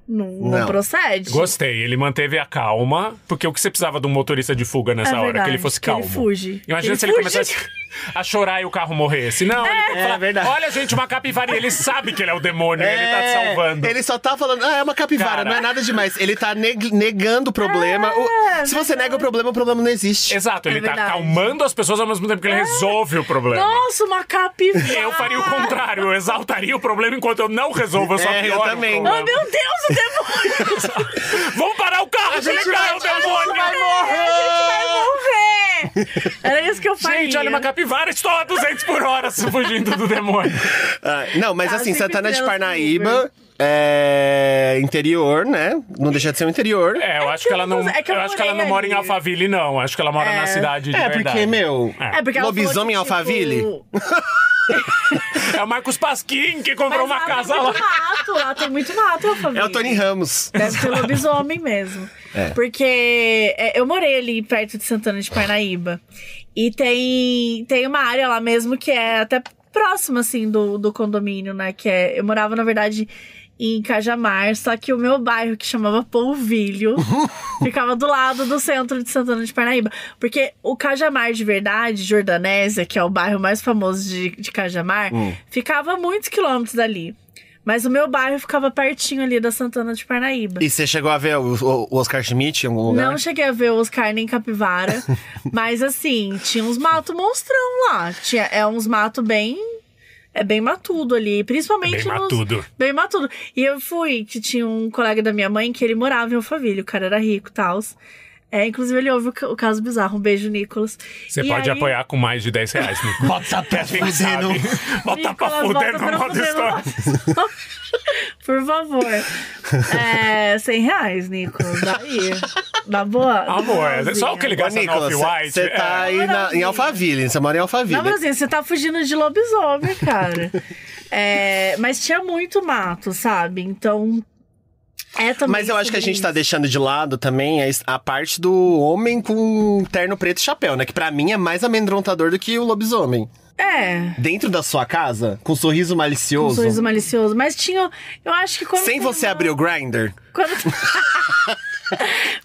Não procede. Gostei, ele manteve a calma, porque o que você precisava de um motorista de fuga nessa hora? Que ele fosse calmo. Ele fuge. Imagina se ele começasse a chorar e o carro morresse. Não, ele tem que falar, verdade. Olha, gente, uma capivara. E ele sabe que ele é o demônio, ele tá te salvando. Ele só tá falando, é uma capivara, não é nada demais. Ele tá negando o problema. Se você nega o problema não existe. Exato, ele tá acalmando as pessoas ao mesmo tempo que ele resolve o problema. Nossa, uma capivara. Eu faria o contrário, eu exaltaria o problema enquanto eu não resolvo, eu só pioro eu também. o problema. Oh, meu Deus, o demônio! Vamos parar o carro, o demônio vai morrer! Era isso que eu faria. Gente, olha uma capivara, estou a 200 por hora fugindo do demônio. Não, mas assim, Santana de Parnaíba... interior, né? Não deixa de ser um interior. Eu acho que ela não. Eu acho que ela não mora em Alphaville, não. Acho que ela mora na cidade de verdade. Porque, lobisomem em Alphaville? É o Marcos Pasquim que comprou uma casa lá. Lá tem muito mato, Alphaville. É o Tony Ramos. Deve ser lobisomem mesmo. Porque eu morei ali perto de Santana de Parnaíba. E tem uma área lá mesmo que é até próxima, assim, do condomínio, né? Eu morava, na verdade, em Cajamar, só que o meu bairro, que chamava Polvilho, ficava do lado do centro de Santana de Parnaíba. Porque o Cajamar de verdade, Jordanésia, que é o bairro mais famoso de Cajamar, ficava a muitos quilômetros dali. Mas o meu bairro ficava pertinho ali da Santana de Parnaíba. E você chegou a ver o Oscar Schmidt em algum lugar? Não cheguei a ver o Oscar nem Capivara. Mas assim, tinha uns matos monstrão lá. Tinha uns matos bem matudo ali. Principalmente bem matudo. E eu fui, que tinha um colega da minha mãe que ele morava em Alphaville. O cara era rico e tal. Inclusive, ele ouve o Caso Bizarro. Um beijo, Nicolas. Você pode apoiar com mais de R$10, Nicolas. Bota pra fuder no... Bota pra fuder no modo história. Por favor. R$100, Nicolas. Daí. Na boa. Amor, é só o que ele gasta no Off-White. Você tá aí em Alphaville. Você mora em Alphaville. Não, mas assim, você tá fugindo de lobisomem, cara. Mas tinha muito mato, sabe? Então... Mas eu acho que a gente tá deixando de lado também a parte do homem com terno preto e chapéu, né? Que pra mim é mais amedrontador do que o lobisomem. Dentro da sua casa, com um sorriso malicioso. Mas tinha... Eu acho que quando... Sem você abrir o Grindr.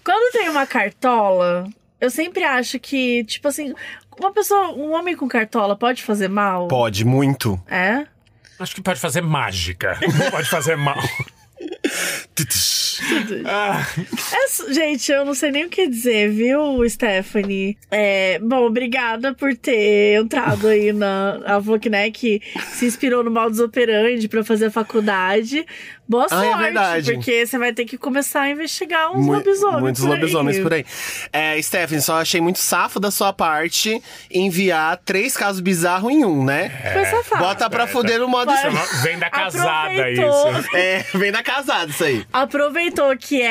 Quando tem uma cartola, eu sempre acho que, tipo assim... Um homem com cartola pode fazer mal? Pode, muito. Acho que pode fazer mágica. Não pode fazer mal. Gente, eu não sei nem o que dizer, viu, Stephanie? Bom, obrigada por ter entrado aí ela falou que, né, que se inspirou no modus operandi pra fazer a faculdade. Boa sorte, é verdade. Porque você vai ter que começar a investigar uns lobisomens. Muitos lobisomens por aí. Stephanie, só achei muito safo da sua parte enviar 3 casos bizarros em um, né? Foi safado. Bota pra foder no modo... Vem da casada isso. Vem da casada isso aí. Aproveitou que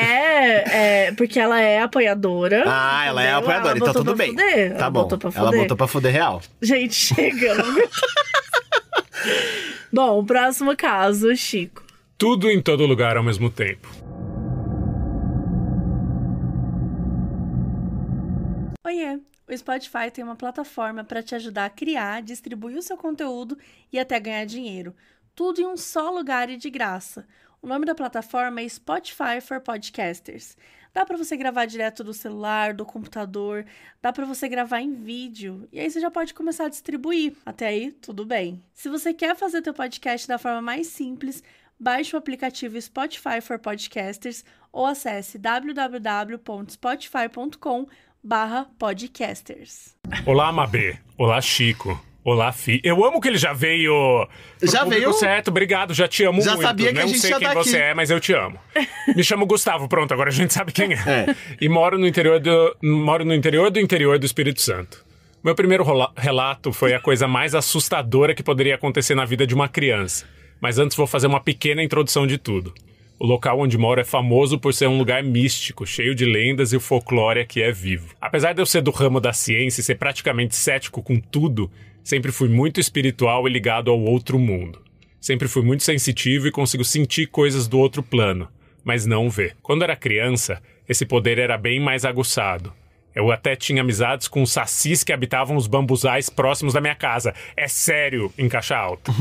porque ela é apoiadora. Ela é apoiadora, então tudo bem. Tá bom. Ela botou pra foder real. Gente, chega. Bom, o próximo caso, Chico. Tudo em todo lugar ao mesmo tempo. Oiê, o Spotify tem uma plataforma para te ajudar a criar, distribuir o seu conteúdo e até ganhar dinheiro. Tudo em um só lugar e de graça. O nome da plataforma é Spotify for Podcasters. Dá para você gravar direto do celular, do computador, dá para você gravar em vídeo. E aí você já pode começar a distribuir. Até aí, tudo bem. Se você quer fazer teu podcast da forma mais simples, baixe o aplicativo Spotify for Podcasters ou acesse www.spotify.com/podcasters. Olá, Mabê. Olá, Chico. Olá, Fi. Eu amo que ele já veio... Já veio? Certo, obrigado, já te amo muito. Já sabia que a gente sei já quem tá você aqui. é, mas eu te amo. Me chamo Gustavo, pronto, agora a gente sabe quem é. E moro no interior do Espírito Santo. Meu primeiro relato foi a coisa mais assustadora que poderia acontecer na vida de uma criança. Mas antes vou fazer uma pequena introdução de tudo. O local onde moro é famoso por ser um lugar místico, cheio de lendas e o folclore aqui é vivo. Apesar de eu ser do ramo da ciência e ser praticamente cético com tudo, sempre fui muito espiritual e ligado ao outro mundo. Sempre fui muito sensitivo e consigo sentir coisas do outro plano, mas não ver. Quando era criança, esse poder era bem mais aguçado. Eu até tinha amizades com os sacis que habitavam os bambuzais próximos da minha casa. É sério, em caixa alta.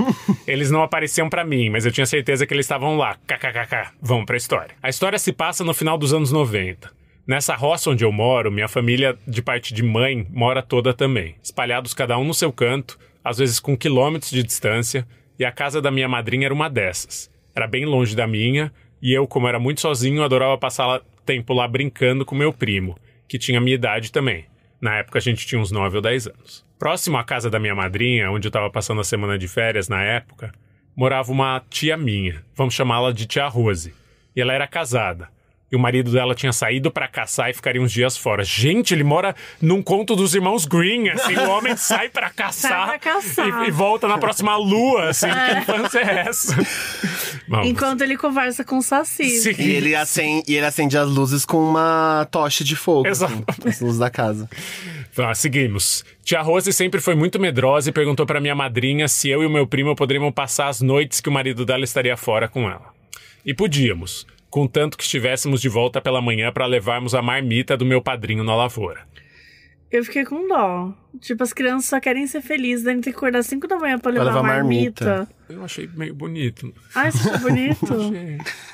Eles não apareciam pra mim, mas eu tinha certeza que eles estavam lá. KKKK. Vamos pra história. A história se passa no final dos anos 90. Nessa roça onde eu moro, minha família, de parte de mãe, mora toda também. Espalhados cada um no seu canto, às vezes com quilômetros de distância, e a casa da minha madrinha era uma dessas. Era bem longe da minha, e eu, como era muito sozinho, adorava passar tempo lá brincando com meu primo, que tinha a minha idade também. Na época a gente tinha uns 9 ou 10 anos. Próximo à casa da minha madrinha, onde eu tava passando a semana de férias na época, morava uma tia minha, vamos chamá-la de tia Rose. E ela era casada. E o marido dela tinha saído pra caçar e ficaria uns dias fora. Gente, ele mora num conto dos irmãos Green, assim. O homem sai pra caçar, e volta na próxima lua, assim. Que infância é essa? Vamos. Enquanto ele conversa com o Saci. Sim. E ele acende as luzes com uma tocha de fogo. Exato. Assim, as luzes da casa. Seguimos. Tia Rose sempre foi muito medrosa e perguntou pra minha madrinha se eu e o meu primo poderíamos passar as noites que o marido dela estaria fora com ela. E podíamos, contanto que estivéssemos de volta pela manhã para levarmos a marmita do meu padrinho na lavoura. Eu fiquei com dó. Tipo, as crianças só querem ser felizes, devem ter que acordar 5 da manhã pra levar a marmita. Eu achei meio bonito. Ah, você achou bonito?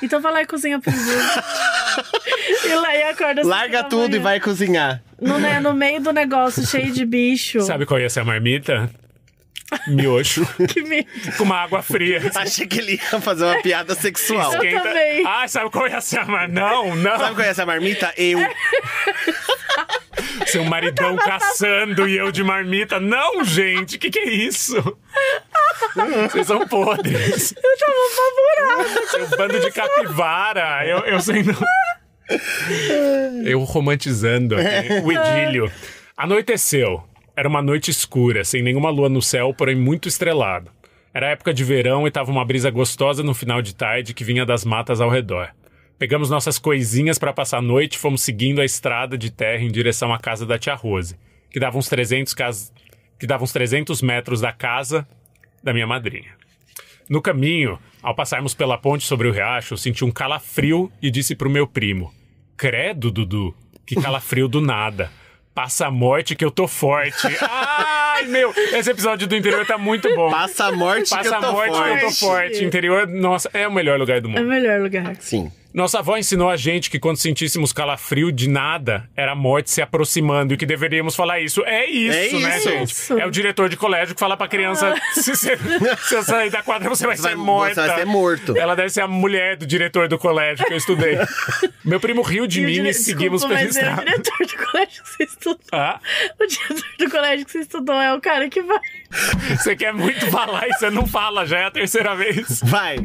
Então vai lá e cozinha pro E lá e acorda. Larga tudo e vai cozinhar. No meio do negócio, cheio de bicho. Sabe qual ia ser a marmita? miojo. Que medo. Com uma água fria. Achei que ele ia fazer uma piada sexual. Eu também. Ah, sabe qual é essa marmita? Não. Sabe qual é essa marmita? Eu. Seu maridão caçando e eu de marmita. Não, gente, que é isso? Vocês são podres. Eu tava apavorada. Seu bando de capivara. Eu sendo... Eu romantizando aqui, o idílio. Anoiteceu. Era uma noite escura, sem nenhuma lua no céu, porém muito estrelado. Era época de verão e tava uma brisa gostosa no final de tarde que vinha das matas ao redor. Pegamos nossas coisinhas para passar a noite e fomos seguindo a estrada de terra em direção à casa da tia Rose, que dava uns 300 metros da casa da minha madrinha. No caminho, ao passarmos pela ponte sobre o riacho, eu senti um calafrio e disse pro meu primo: credo, Dudu, que calafrio do nada. Passa a morte que eu tô forte. Ai, meu, esse episódio do interior tá muito bom. Passa a morte que eu tô forte. Que eu tô forte. Interior, nossa, é o melhor lugar do mundo. É o melhor lugar. Sim. Nossa avó ensinou a gente que quando sentíssemos calafrio de nada, era a morte se aproximando e que deveríamos falar isso. É isso, né, gente? É o diretor de colégio que fala pra criança, se você sair da quadra, você vai ser morta. Você vai ser morto. Ela deve ser a mulher do diretor do colégio que eu estudei. Meu primo riu de mim e seguimos pela estrada. O diretor do colégio que você estudou. Ah? O diretor do colégio que você estudou é o cara que vai... Você quer muito falar e você não fala, já é a terceira vez. Vai.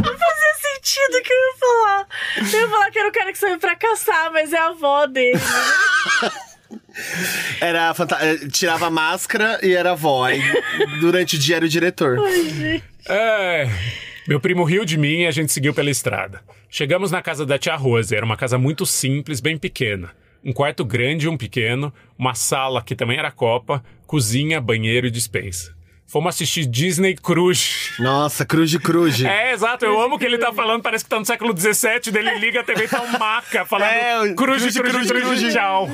Não fazia sentido o que eu ia falar. Eu ia falar que era o cara que saiu pra caçar, mas é a avó dele. Era tirava a máscara e era a avó. Aí, durante o dia era o diretor. Ai, gente. Meu primo riu de mim e a gente seguiu pela estrada. Chegamos na casa da tia Rose. Era uma casa muito simples, bem pequena. Um quarto grande e um pequeno, uma sala que também era copa, cozinha, banheiro e despensa. Fomos assistir Disney Cruise. Nossa, Cruise. É, exato. Eu amo que ele tá falando, parece que tá no século XVII, dele liga a TV e tá um maca falando Cruise, tchau.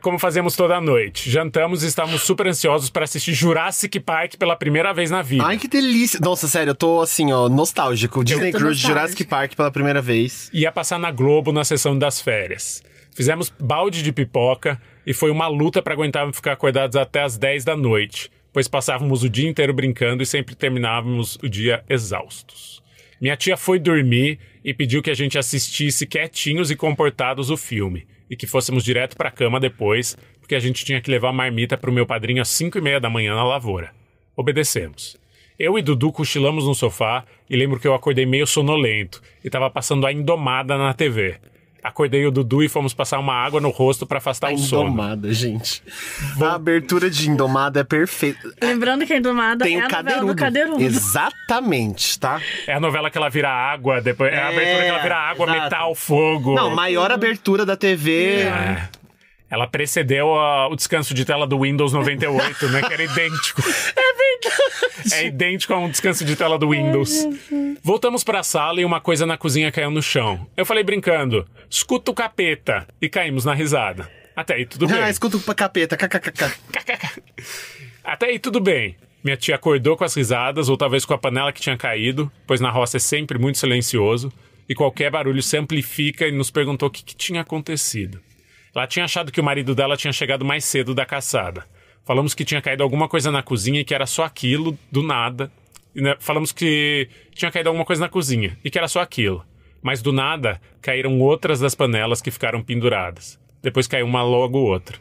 Como fazemos toda noite. Jantamos e estávamos super ansiosos para assistir Jurassic Park pela primeira vez na vida. Ai, que delícia. Nossa, sério, eu tô assim, ó, nostálgico. Disney Cruise, Jurassic Park pela primeira vez. Ia passar na Globo na sessão das férias. Fizemos balde de pipoca e foi uma luta para aguentar ficar acordados até as 10 da noite. Pois passávamos o dia inteiro brincando e sempre terminávamos o dia exaustos. Minha tia foi dormir e pediu que a gente assistisse quietinhos e comportados o filme, e que fôssemos direto pra cama depois, porque a gente tinha que levar a marmita pro meu padrinho às 5:30 da manhã na lavoura. Obedecemos. Eu e Dudu cochilamos no sofá e lembro que eu acordei meio sonolento e tava passando a Indomada na TV. Acordei o Dudu e fomos passar uma água no rosto pra afastar o sono. Indomada, gente. A abertura de Indomada é perfeita. Lembrando que a Indomada tem é a novela do Cadeirudo. Exatamente, tá? É a novela que ela vira água, depois é a abertura que ela vira água, exato. Metal, fogo. Não, maior abertura da TV. Ela precedeu o descanso de tela do Windows 98, né? Que era idêntico. É verdade. É idêntico a um descanso de tela do Windows. Voltamos pra sala e uma coisa na cozinha caiu no chão. Eu falei brincando, escuta o capeta. E caímos na risada. Até aí tudo bem. Escuta o capeta, kkkk. Até aí tudo bem. Minha tia acordou com as risadas, ou talvez com a panela que tinha caído, pois na roça é sempre muito silencioso, e qualquer barulho se amplifica, e nos perguntou o que tinha acontecido. Ela tinha achado que o marido dela tinha chegado mais cedo da caçada. Falamos que tinha caído alguma coisa na cozinha e que era só aquilo, do nada. Falamos que tinha caído alguma coisa na cozinha e que era só aquilo. Mas do nada, caíram outras das panelas que ficaram penduradas. Depois caiu uma logo outra.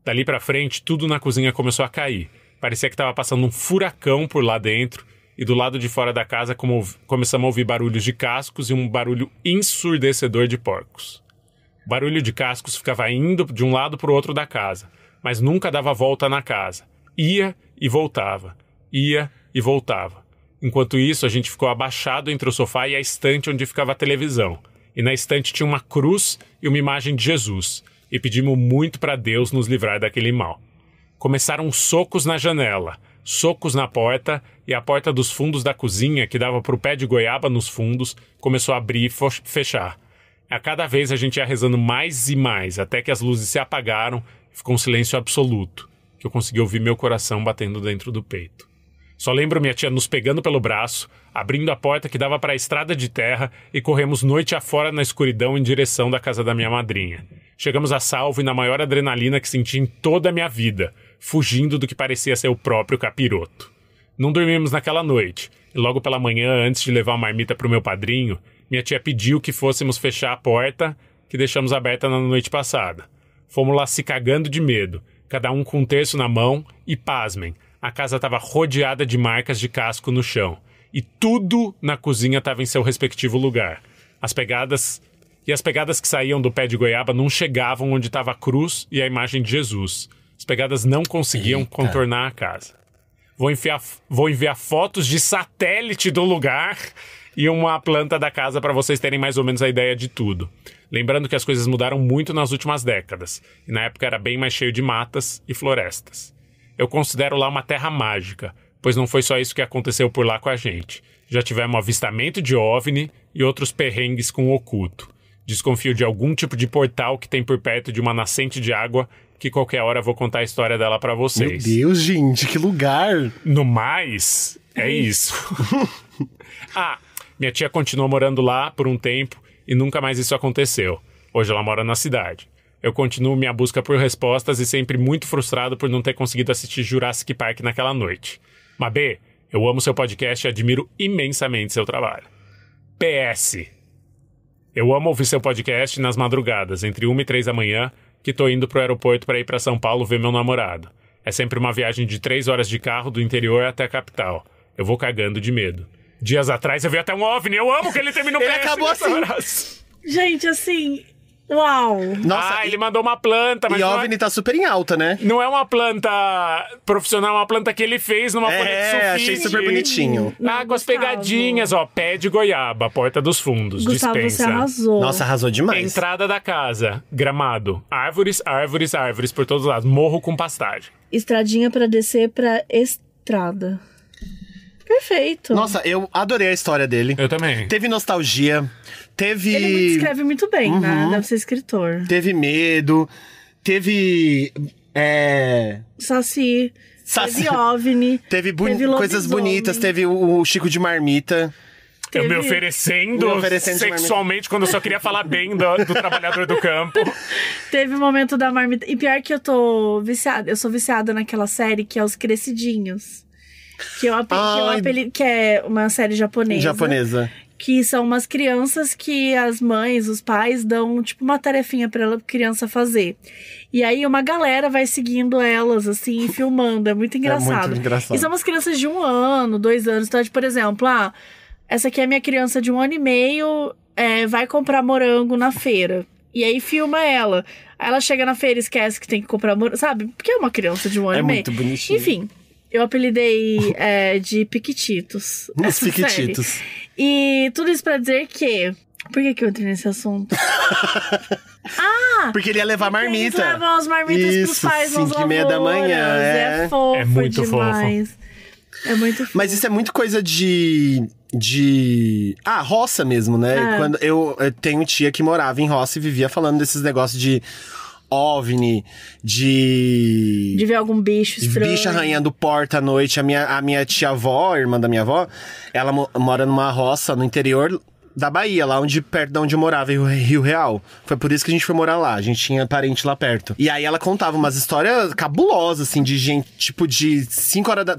Dali pra frente, tudo na cozinha começou a cair. Parecia que estava passando um furacão por lá dentro. E do lado de fora da casa começamos a ouvir barulhos de cascos e um barulho ensurdecedor de porcos. O barulho de cascos ficava indo de um lado para o outro da casa, mas nunca dava volta na casa. Ia e voltava. Ia e voltava. Enquanto isso, a gente ficou abaixado entre o sofá e a estante onde ficava a televisão. E na estante tinha uma cruz e uma imagem de Jesus. E pedimos muito para Deus nos livrar daquele mal. Começaram socos na janela, socos na porta, e a porta dos fundos da cozinha, que dava para o pé de goiaba nos fundos, começou a abrir e fechar. A cada vez a gente ia rezando mais e mais, até que as luzes se apagaram e ficou um silêncio absoluto, que eu consegui ouvir meu coração batendo dentro do peito. Só lembro minha tia nos pegando pelo braço, abrindo a porta que dava para a estrada de terra e corremos noite afora na escuridão em direção da casa da minha madrinha. Chegamos a salvo e na maior adrenalina que senti em toda a minha vida, fugindo do que parecia ser o próprio capiroto. Não dormimos naquela noite, e logo pela manhã, antes de levar a marmita pro meu padrinho, minha tia pediu que fôssemos fechar a porta que deixamos aberta na noite passada. Fomos lá se cagando de medo, cada um com um terço na mão, e pasmem, a casa estava rodeada de marcas de casco no chão. E tudo na cozinha estava em seu respectivo lugar. As pegadas que saíam do pé de goiaba não chegavam onde estava a cruz e a imagem de Jesus. As pegadas não conseguiam contornar a casa. Vou enviar fotos de satélite do lugar e uma planta da casa para vocês terem mais ou menos a ideia de tudo. Lembrando que as coisas mudaram muito nas últimas décadas, e na época era bem mais cheio de matas e florestas. Eu considero lá uma terra mágica, pois não foi só isso que aconteceu por lá com a gente. Já tivemos avistamento de OVNI e outros perrengues com o oculto. Desconfio de algum tipo de portal que tem por perto de uma nascente de água, que qualquer hora eu vou contar a história dela pra vocês. Meu Deus, gente, que lugar! No mais, é isso. Minha tia continuou morando lá por um tempo e nunca mais isso aconteceu. Hoje ela mora na cidade. Eu continuo minha busca por respostas e sempre muito frustrado por não ter conseguido assistir Jurassic Park naquela noite. Mabê, eu amo seu podcast e admiro imensamente seu trabalho. PS. Eu amo ouvir seu podcast nas madrugadas, entre 1 e 3 da manhã, que tô indo pro aeroporto para ir para São Paulo ver meu namorado. É sempre uma viagem de 3 horas de carro do interior até a capital. Eu vou cagando de medo. Dias atrás eu vi até um OVNI. Eu amo que ele terminou Ele acabou assim. Gente, assim... Uau! Nossa, ele mandou uma planta, mas e OVNI tá super em alta, né? Não é uma planta profissional, é uma planta que ele fez numa folha de sulfite. Achei super bonitinho. Com as pegadinhas, ó. Pé de goiaba, porta dos fundos, Gustavo, dispensa. você arrasou. Nossa, arrasou demais. Entrada da casa, gramado. Árvores, árvores, árvores por todos os lados. Morro com pastagem. Estradinha pra descer pra estrada. Perfeito. Nossa, eu adorei a história dele. Eu também. Teve nostalgia. Teve... Ele escreve muito bem, né? Deve ser escritor. Teve medo. Teve... Saci. Teve OVNI. Teve coisas bonitas. Teve o Chico de Marmita. Eu me oferecendo sexualmente quando eu só queria falar bem do trabalhador do campo. Teve o momento da marmita. E pior que eu tô viciada. Eu sou viciada naquela série que é Os Crescidinhos. Que é uma série japonesa. Que são umas crianças que as mães, os pais dão, tipo, uma tarefinha pra criança fazer. E aí uma galera vai seguindo elas, assim, e filmando. É muito engraçado. É muito engraçado. E são umas crianças de 1 ano, 2 anos. Então, por exemplo, essa aqui é minha criança de 1 ano e meio, vai comprar morango na feira. E aí filma ela. Aí ela chega na feira e esquece que tem que comprar morango, sabe? Porque é uma criança de 1 ano e meio. É muito bonitinho. Enfim, eu apelidei de Piquititos. Os Piquititos. E tudo isso pra dizer que... Por que eu entrei nesse assunto? Porque ele ia levar marmita. Eles levam as marmitas pros pais nas 5h30 da manhã. É fofo é muito demais. Fofo. É muito fofo. Mas isso é muito coisa de roça mesmo, né? Quando eu tenho tia que morava em roça e vivia falando desses negócios de OVNI, de ver algum bicho estranho. Bicho arranhando porta à noite. A minha tia-avó, irmã da minha avó, ela mora numa roça no interior da Bahia, lá perto de onde eu morava, em Rio Real. Foi por isso que a gente foi morar lá. A gente tinha parente lá perto. E aí ela contava umas histórias cabulosas, assim, de gente, tipo, de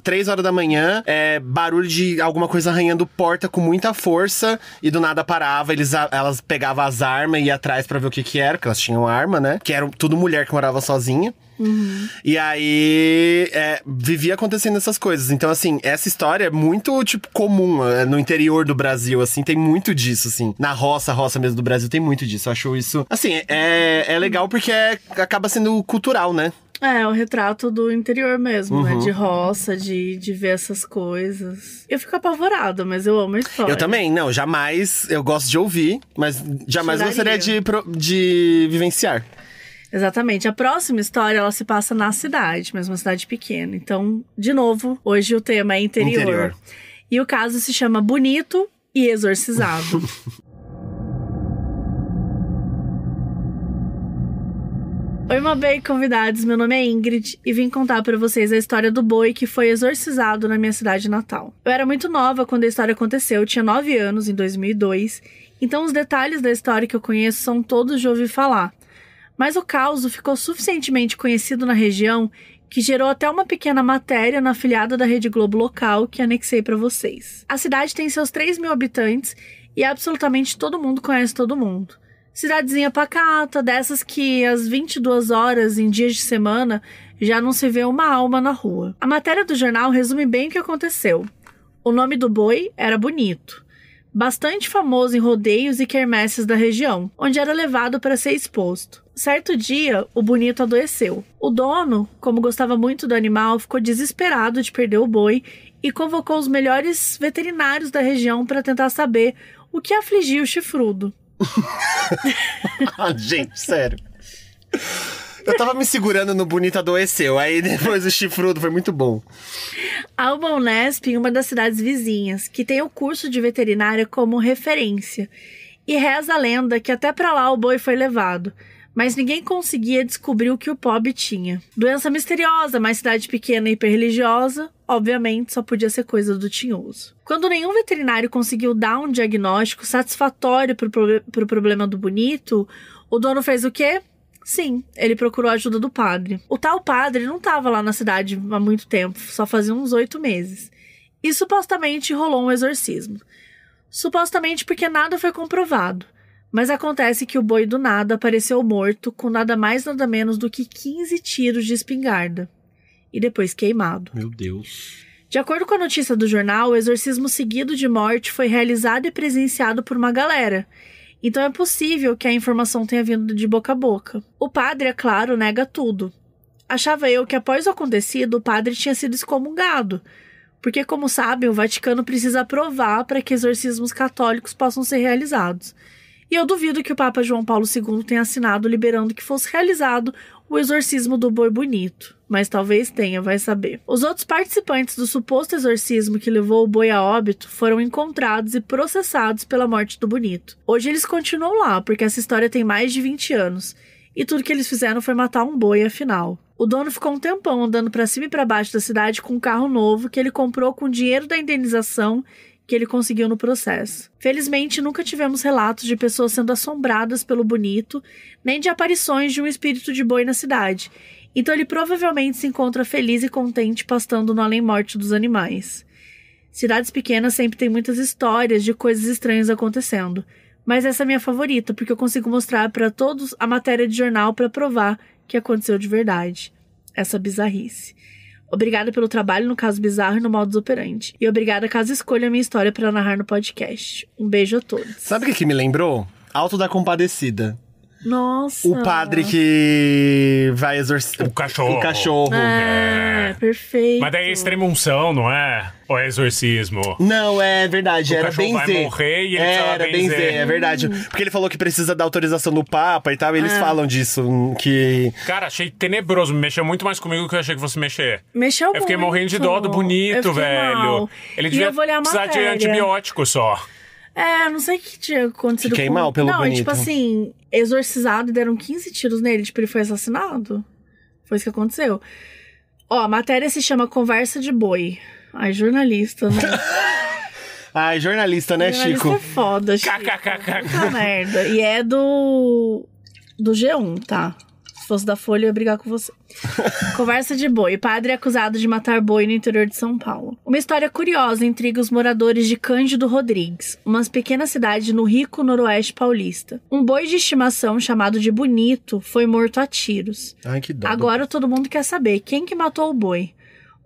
3 horas da manhã, barulho de alguma coisa arranhando porta com muita força, e do nada parava, elas pegavam as armas e iam atrás pra ver o que era, porque elas tinham arma, né? Que era tudo mulher que morava sozinha. E aí, vivia acontecendo essas coisas. Então, assim, essa história é muito, tipo, comum no interior do Brasil, assim, tem muito disso, assim. Na roça mesmo do Brasil tem muito disso. Eu acho isso, assim, é legal porque acaba sendo cultural, né? É o retrato do interior mesmo, né? De roça, de ver essas coisas. Eu fico apavorada, mas eu amo a história. Eu também, não, jamais, eu gosto de ouvir, mas jamais gostaria de vivenciar. Exatamente. A próxima história, ela se passa na cidade, mas uma cidade pequena. Então, de novo, hoje o tema é interior. E o caso se chama Bonito e Exorcizado. Oi, Mabê e convidados, meu nome é Ingrid e vim contar pra vocês a história do boi que foi exorcizado na minha cidade natal. Eu era muito nova quando a história aconteceu, eu tinha 9 anos, em 2002, então os detalhes da história que eu conheço são todos de ouvir falar. Mas o caos ficou suficientemente conhecido na região que gerou até uma pequena matéria na afiliada da Rede Globo local que anexei para vocês. A cidade tem seus 3 mil habitantes e absolutamente todo mundo conhece todo mundo. Cidadezinha pacata, dessas que às 22 horas em dias de semana já não se vê uma alma na rua. A matéria do jornal resume bem o que aconteceu. O nome do boi era Bonito, bastante famoso em rodeios e quermesses da região, onde era levado para ser exposto. Certo dia, o Bonito adoeceu. O dono, como gostava muito do animal, ficou desesperado de perder o boi e convocou os melhores veterinários da região para tentar saber o que afligia o chifrudo. Gente, sério. Eu tava me segurando no Bonito adoeceu, aí depois o chifrudo foi muito bom. Alba Unesp, em uma das cidades vizinhas, que tem o curso de veterinária como referência. E reza a lenda que até pra lá o boi foi levado, mas ninguém conseguia descobrir o que o pobre tinha. Doença misteriosa, mas cidade pequena e hiperreligiosa, obviamente só podia ser coisa do tinhoso. Quando nenhum veterinário conseguiu dar um diagnóstico satisfatório pro problema do Bonito, o dono fez o quê? Sim, ele procurou a ajuda do padre. O tal padre não estava lá na cidade há muito tempo, só fazia uns 8 meses. E supostamente rolou um exorcismo. Supostamente porque nada foi comprovado. Mas acontece que o boi do nada apareceu morto com nada mais nada menos do que 15 tiros de espingarda. E depois queimado. Meu Deus. De acordo com a notícia do jornal, o exorcismo seguido de morte foi realizado e presenciado por uma galera. Então é possível que a informação tenha vindo de boca a boca. O padre, é claro, nega tudo. Achava eu que após o acontecido, o padre tinha sido excomungado. Porque, como sabem, o Vaticano precisa aprovar para que exorcismos católicos possam ser realizados. E eu duvido que o Papa João Paulo II tenha assinado liberando que fosse realizado o exorcismo do boi Bonito. Mas talvez tenha, vai saber. Os outros participantes do suposto exorcismo que levou o boi a óbito foram encontrados e processados pela morte do Bonito. Hoje eles continuam lá, porque essa história tem mais de 20 anos. E tudo que eles fizeram foi matar um boi, afinal. O dono ficou um tempão andando pra cima e pra baixo da cidade com um carro novo que ele comprou com o dinheiro da indenização que ele conseguiu no processo. Felizmente, nunca tivemos relatos de pessoas sendo assombradas pelo Bonito, nem de aparições de um espírito de boi na cidade. Então ele provavelmente se encontra feliz e contente pastando no além-morte dos animais. Cidades pequenas sempre têm muitas histórias de coisas estranhas acontecendo, mas essa é a minha favorita, porque eu consigo mostrar para todos a matéria de jornal para provar que aconteceu de verdade. Essa bizarrice. Obrigada pelo trabalho no Caso Bizarro e no Modus Operandi. E obrigada caso escolha a minha história para narrar no podcast. Um beijo a todos. Sabe o que me lembrou? Alto da Compadecida. Nossa. O padre que vai exorcizar. O cachorro. O cachorro. Perfeito. Mas daí é extrema unção, não é? Ou é exorcismo? Não, é verdade. O era cachorro benzer. vai morrer e ele era benzer, é verdade. Porque ele falou que precisa da autorização do Papa e tal. E eles falam disso, que... Cara, achei tenebroso. Mexeu muito mais comigo do que eu achei que fosse mexer. Mexeu muito. Eu fiquei morrendo de dó do Bonito, velho. Mal. Ele devia precisar de antibiótico só. Não sei o que tinha acontecido. Fiquei mal pelo Bonito. Não, tipo assim, exorcizado e deram 15 tiros nele. Tipo, ele foi assassinado. Foi isso que aconteceu. Ó, a matéria se chama Conversa de Boi. Ai, jornalista, né? Ai, jornalista, né, jornalista Chico? É foda, Chico. Puta merda. E é do G1, tá? Se fosse da Folha, eu ia brigar com você. Conversa de Boi. Padre é acusado de matar boi no interior de São Paulo. Uma história curiosa intriga os moradores de Cândido Rodrigues, uma pequena cidade no rico noroeste paulista. Um boi de estimação chamado de Bonito foi morto a tiros. Ai, que dó. Agora todo mundo quer saber quem que matou o boi.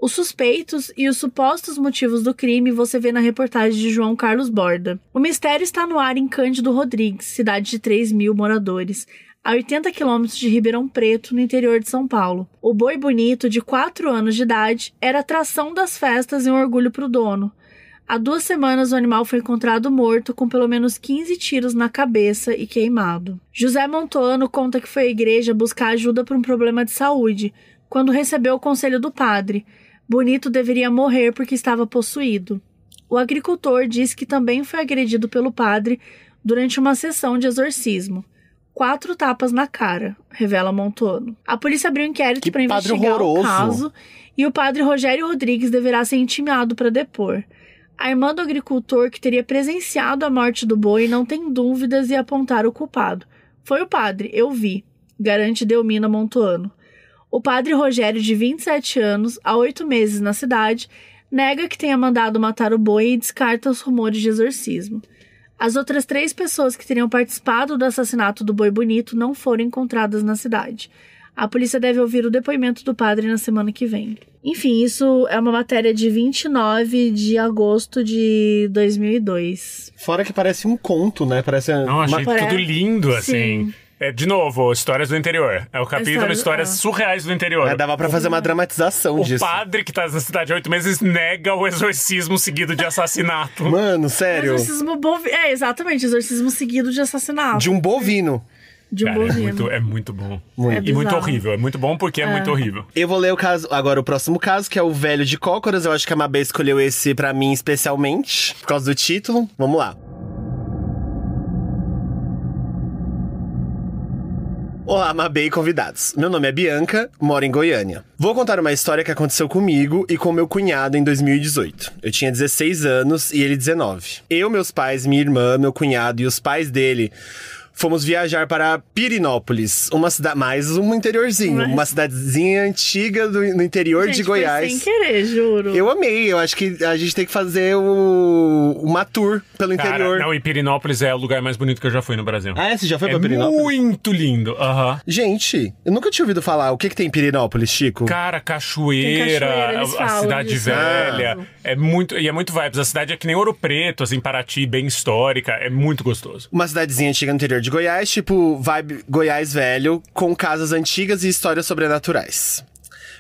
Os suspeitos e os supostos motivos do crime você vê na reportagem de João Carlos Borda. O mistério está no ar em Cândido Rodrigues, cidade de 3 mil moradores, a 80 quilômetros de Ribeirão Preto, no interior de São Paulo. O boi Bonito, de 4 anos de idade, era a atração das festas e um orgulho para o dono. Há 2 semanas, o animal foi encontrado morto com pelo menos 15 tiros na cabeça e queimado. José Montoano conta que foi à igreja buscar ajuda para um problema de saúde, quando recebeu o conselho do padre. Bonito deveria morrer porque estava possuído. O agricultor diz que também foi agredido pelo padre durante uma sessão de exorcismo. 4 tapas na cara, revela Montoano. A polícia abriu um inquérito para investigar o caso e o padre Rogério Rodrigues deverá ser intimado para depor. A irmã do agricultor, que teria presenciado a morte do boi, não tem dúvidas em apontar o culpado. Foi o padre, eu vi, garante Delmina Montoano. O padre Rogério, de 27 anos, há 8 meses na cidade, nega que tenha mandado matar o boi e descarta os rumores de exorcismo. As outras 3 pessoas que teriam participado do assassinato do boi bonito não foram encontradas na cidade. A polícia deve ouvir o depoimento do padre na semana que vem. Enfim, isso é uma matéria de 29 de agosto de 2002. Fora que parece um conto, né? Não, achei tudo lindo, assim. Sim. De novo, Histórias do Interior. É o capítulo Histórias Surreais do Interior. Dava pra fazer uma dramatização disso. O padre que tá na cidade há 8 meses nega o exorcismo seguido de assassinato. Mano, sério. Exorcismo bovino. Exatamente, exorcismo seguido de assassinato. De um bovino. De um bovino. É muito bom. Muito. E muito horrível. É muito bom porque é muito horrível. Eu vou ler agora o próximo caso, que é o Velho de Cócoras. Eu acho que a Mabê escolheu esse pra mim especialmente, por causa do título. Vamos lá. Olá, Mabê e convidados. Meu nome é Bianca, moro em Goiânia. Vou contar uma história que aconteceu comigo e com meu cunhado em 2018. Eu tinha 16 anos e ele 19. Eu, meus pais, minha irmã, meu cunhado e os pais dele fomos viajar para Pirinópolis, uma cidade, mais um interiorzinho, uma cidadezinha antiga no interior de Goiás. Foi sem querer, juro. Eu amei, eu acho que a gente tem que fazer uma tour pelo interior. Não, e Pirinópolis é o lugar mais bonito que eu já fui no Brasil. Ah, você já foi pra Pirinópolis? Muito lindo, Gente, eu nunca tinha ouvido falar. O que tem em Pirinópolis, Chico? Cara, cachoeira, a cidade velha. É muito vibes. A cidade é que nem Ouro Preto, assim, Paraty, bem histórica. É muito gostoso. Uma cidadezinha antiga no interior de Goiás, tipo vibe Goiás velho, com casas antigas e histórias sobrenaturais.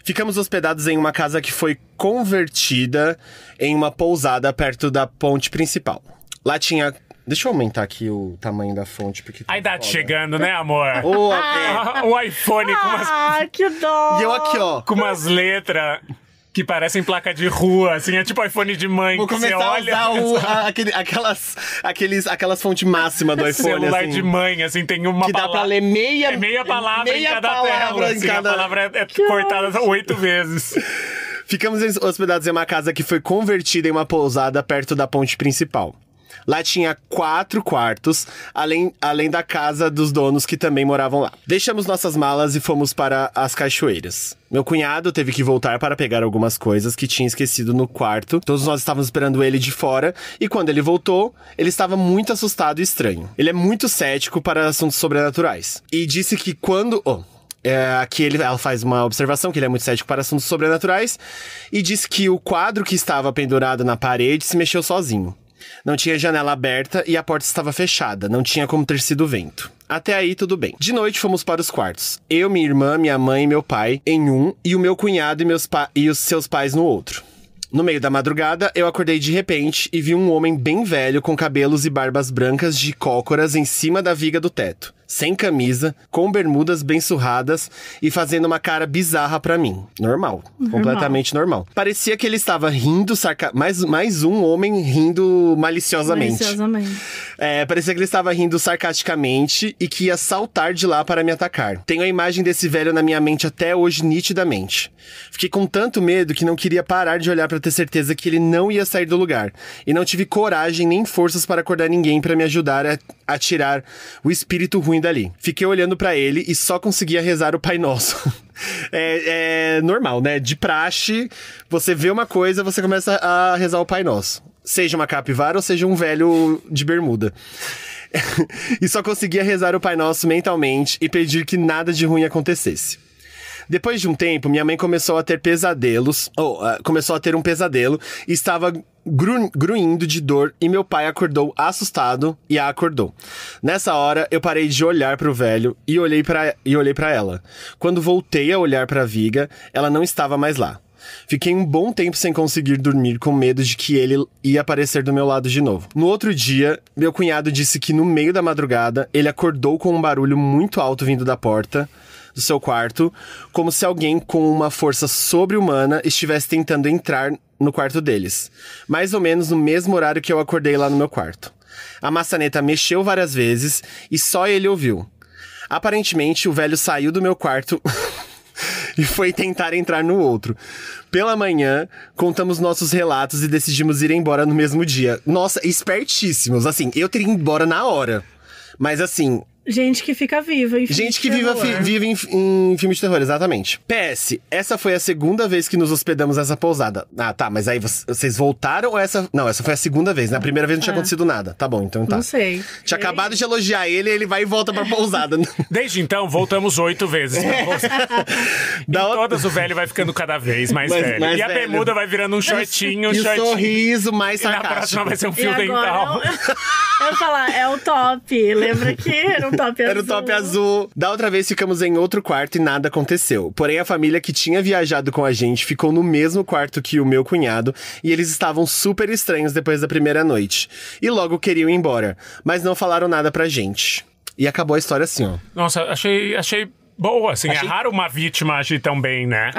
Ficamos hospedados em uma casa que foi convertida em uma pousada perto da ponte principal. Lá tinha... Deixa eu aumentar aqui o tamanho da fonte, porque... A idade chegando, né, amor? O iPhone com umas... Ah, que dó! E eu aqui, ó. Com umas letras... que parecem placa de rua, assim, é tipo iPhone de mãe. Vou começar a usar aquelas fontes máximas do iPhone, celular assim, de mãe, assim, tem uma que dá pra ler meia palavra em cada tela, assim, a palavra é cortada 8 vezes. Ficamos hospedados em uma casa que foi convertida em uma pousada perto da ponte principal. Lá tinha 4 quartos, além da casa dos donos que também moravam lá. Deixamos nossas malas e fomos para as cachoeiras. Meu cunhado teve que voltar para pegar algumas coisas que tinha esquecido no quarto. Todos nós estávamos esperando ele de fora. E quando ele voltou, ele estava muito assustado e estranho. Ele é muito cético para assuntos sobrenaturais. E disse que quando... Aqui ela faz uma observação que ele é muito cético para assuntos sobrenaturais. E disse que o quadro que estava pendurado na parede se mexeu sozinho. Não tinha janela aberta e a porta estava fechada. Não tinha como ter sido vento. Até aí, tudo bem. De noite, fomos para os quartos. Eu, minha irmã, minha mãe e meu pai em um, e o meu cunhado e os seus pais no outro. No meio da madrugada, eu acordei de repente e vi um homem bem velho com cabelos e barbas brancas de cócoras em cima da viga do teto. Sem camisa, com bermudas bem surradas e fazendo uma cara bizarra pra mim. Normal. Completamente normal. Parecia que ele estava rindo, mais um homem rindo maliciosamente. Parecia que ele estava rindo sarcasticamente e que ia saltar de lá para me atacar. Tenho a imagem desse velho na minha mente até hoje nitidamente. Fiquei com tanto medo que não queria parar de olhar pra ter certeza que ele não ia sair do lugar. E não tive coragem nem forças para acordar ninguém para me ajudar a tirar o espírito ruim dali. Fiquei olhando pra ele e só conseguia rezar o Pai Nosso. É normal, né? De praxe, você vê uma coisa, você começa a rezar o Pai Nosso. Seja uma capivara ou seja um velho de bermuda. E só conseguia rezar o Pai Nosso mentalmente e pedir que nada de ruim acontecesse. Depois de um tempo, minha mãe começou a ter pesadelos. Começou a ter um pesadelo e estava grunhindo de dor e meu pai acordou assustado e a acordou. Nessa hora, eu parei de olhar pro velho e olhei pra ela. Quando voltei a olhar pra viga, ela não estava mais lá. Fiquei um bom tempo sem conseguir dormir com medo de que ele ia aparecer do meu lado de novo. No outro dia, meu cunhado disse que no meio da madrugada, ele acordou com um barulho muito alto vindo da porta do seu quarto, como se alguém com uma força sobre-humana estivesse tentando entrar no quarto deles. Mais ou menos no mesmo horário que eu acordei lá no meu quarto. A maçaneta mexeu várias vezes e só ele ouviu. Aparentemente, o velho saiu do meu quarto e foi tentar entrar no outro. Pela manhã, contamos nossos relatos e decidimos ir embora no mesmo dia. Nossa, espertíssimos. Assim, eu teria ido embora na hora. Mas assim, Gente que fica viva em filme Gente que de terror. vive em filme de terror, exatamente. PS, essa foi a segunda vez que nos hospedamos nessa pousada. Ah, tá, mas aí vocês voltaram ou essa... Não, essa foi a segunda vez, né? A primeira vez não tinha acontecido nada. Tá bom, então tá. Não sei. Tinha acabado de elogiar ele vai e volta pra pousada. Desde então, voltamos 8 vezes pra pousada. Todas o velho vai ficando cada vez mais velho. mais e a velho. bermuda vai virando um shortinho, E o sorriso mais E na sarcástico. próxima vai ser um E fio dental. agora, eu ia falar, é o top. Lembra que era um top azul? Era o top azul. Da outra vez ficamos em outro quarto e nada aconteceu. Porém, a família que tinha viajado com a gente ficou no mesmo quarto que o meu cunhado e eles estavam super estranhos depois da primeira noite. E logo queriam ir embora, mas não falaram nada pra gente. E acabou a história assim, ó. Nossa, achei boa, assim. É raro uma vítima agir tão bem, né?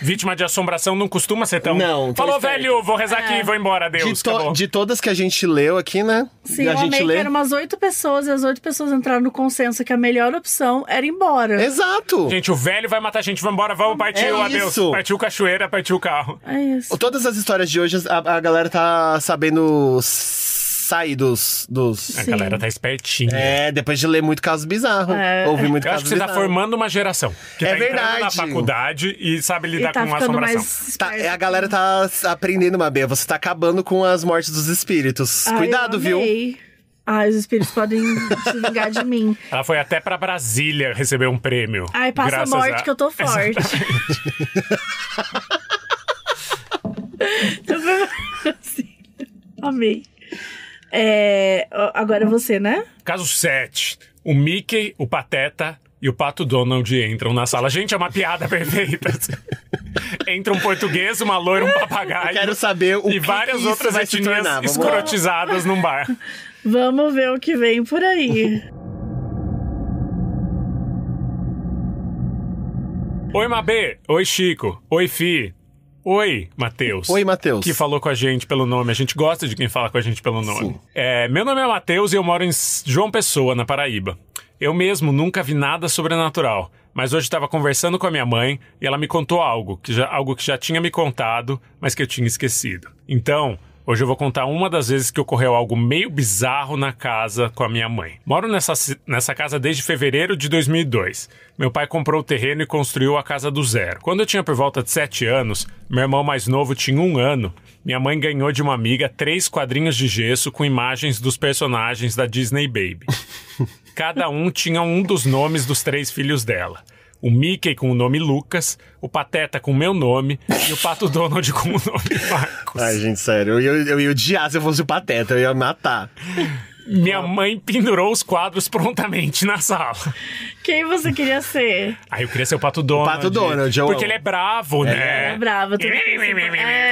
Vítima de assombração não costuma ser tão... Não, tão Falou, esperto. velho, vou rezar aqui e vou embora, adeus, acabou. De todas que a gente leu aqui, né? Sim, a eu gente amei lê. que eram umas 8 pessoas e as 8 pessoas entraram no consenso que a melhor opção era ir embora. Exato! Gente, o velho vai matar a gente, vambora, vamos, partiu, adeus. isso. Partiu cachoeira, partiu o carro. É isso. Todas as histórias de hoje, a galera tá sabendo sair dos... A galera tá espertinha. É, depois de ler muito caso bizarro. Ouvir muito Eu caso acho que você tá bizarro. formando uma geração. Que É tá entrando verdade. na faculdade e sabe lidar E tá com ficando assombração. mais Tá, esperto. a galera tá aprendendo, Mabê. Você tá acabando com as mortes dos espíritos. Ai, Cuidado, eu viu? amei. Ai, os espíritos podem se vingar de mim. Ela foi até pra Brasília receber um prêmio. Ai, passa a Graças morte que eu tô forte. Assim, amei. Agora é você, né? Caso 7. O Mickey, o Pateta e o Pato Donald entram na sala. Gente, é uma piada perfeita. Entra um português, uma loira, um papagaio. Eu quero saber o e que várias que isso outras vai se etnias tornar. Vamos lá. escrotizadas num bar. Vamos ver o que vem por aí. Oi, Mabê. Oi, Chico. Oi, Fi. Oi, Matheus. Oi, Matheus. Que falou com a gente pelo nome. A gente gosta de quem fala com a gente pelo nome. Sim. Meu nome é Matheus e eu moro em João Pessoa, na Paraíba. Eu mesmo nunca vi nada sobrenatural, mas hoje estava conversando com a minha mãe e ela me contou algo que já tinha me contado, mas que eu tinha esquecido. Então, hoje eu vou contar uma das vezes que ocorreu algo meio bizarro na casa com a minha mãe. Moro nessa casa desde fevereiro de 2002. Meu pai comprou o terreno e construiu a casa do zero. Quando eu tinha por volta de 7 anos, meu irmão mais novo tinha 1 ano, minha mãe ganhou de uma amiga 3 quadrinhos de gesso com imagens dos personagens da Disney Baby. Cada um tinha um dos nomes dos 3 filhos dela. O Mickey com o nome Lucas, o Pateta com o meu nome e o Pato Donald com o nome Marcos. Ai, gente, sério. Eu ia odiar se eu fosse o Pateta. Eu ia matar. Minha mãe pendurou os quadros prontamente na sala. Quem você queria ser? Aí eu queria ser o Pato Donald. Pato Donald, eu Porque amo. ele é bravo, né? É brava.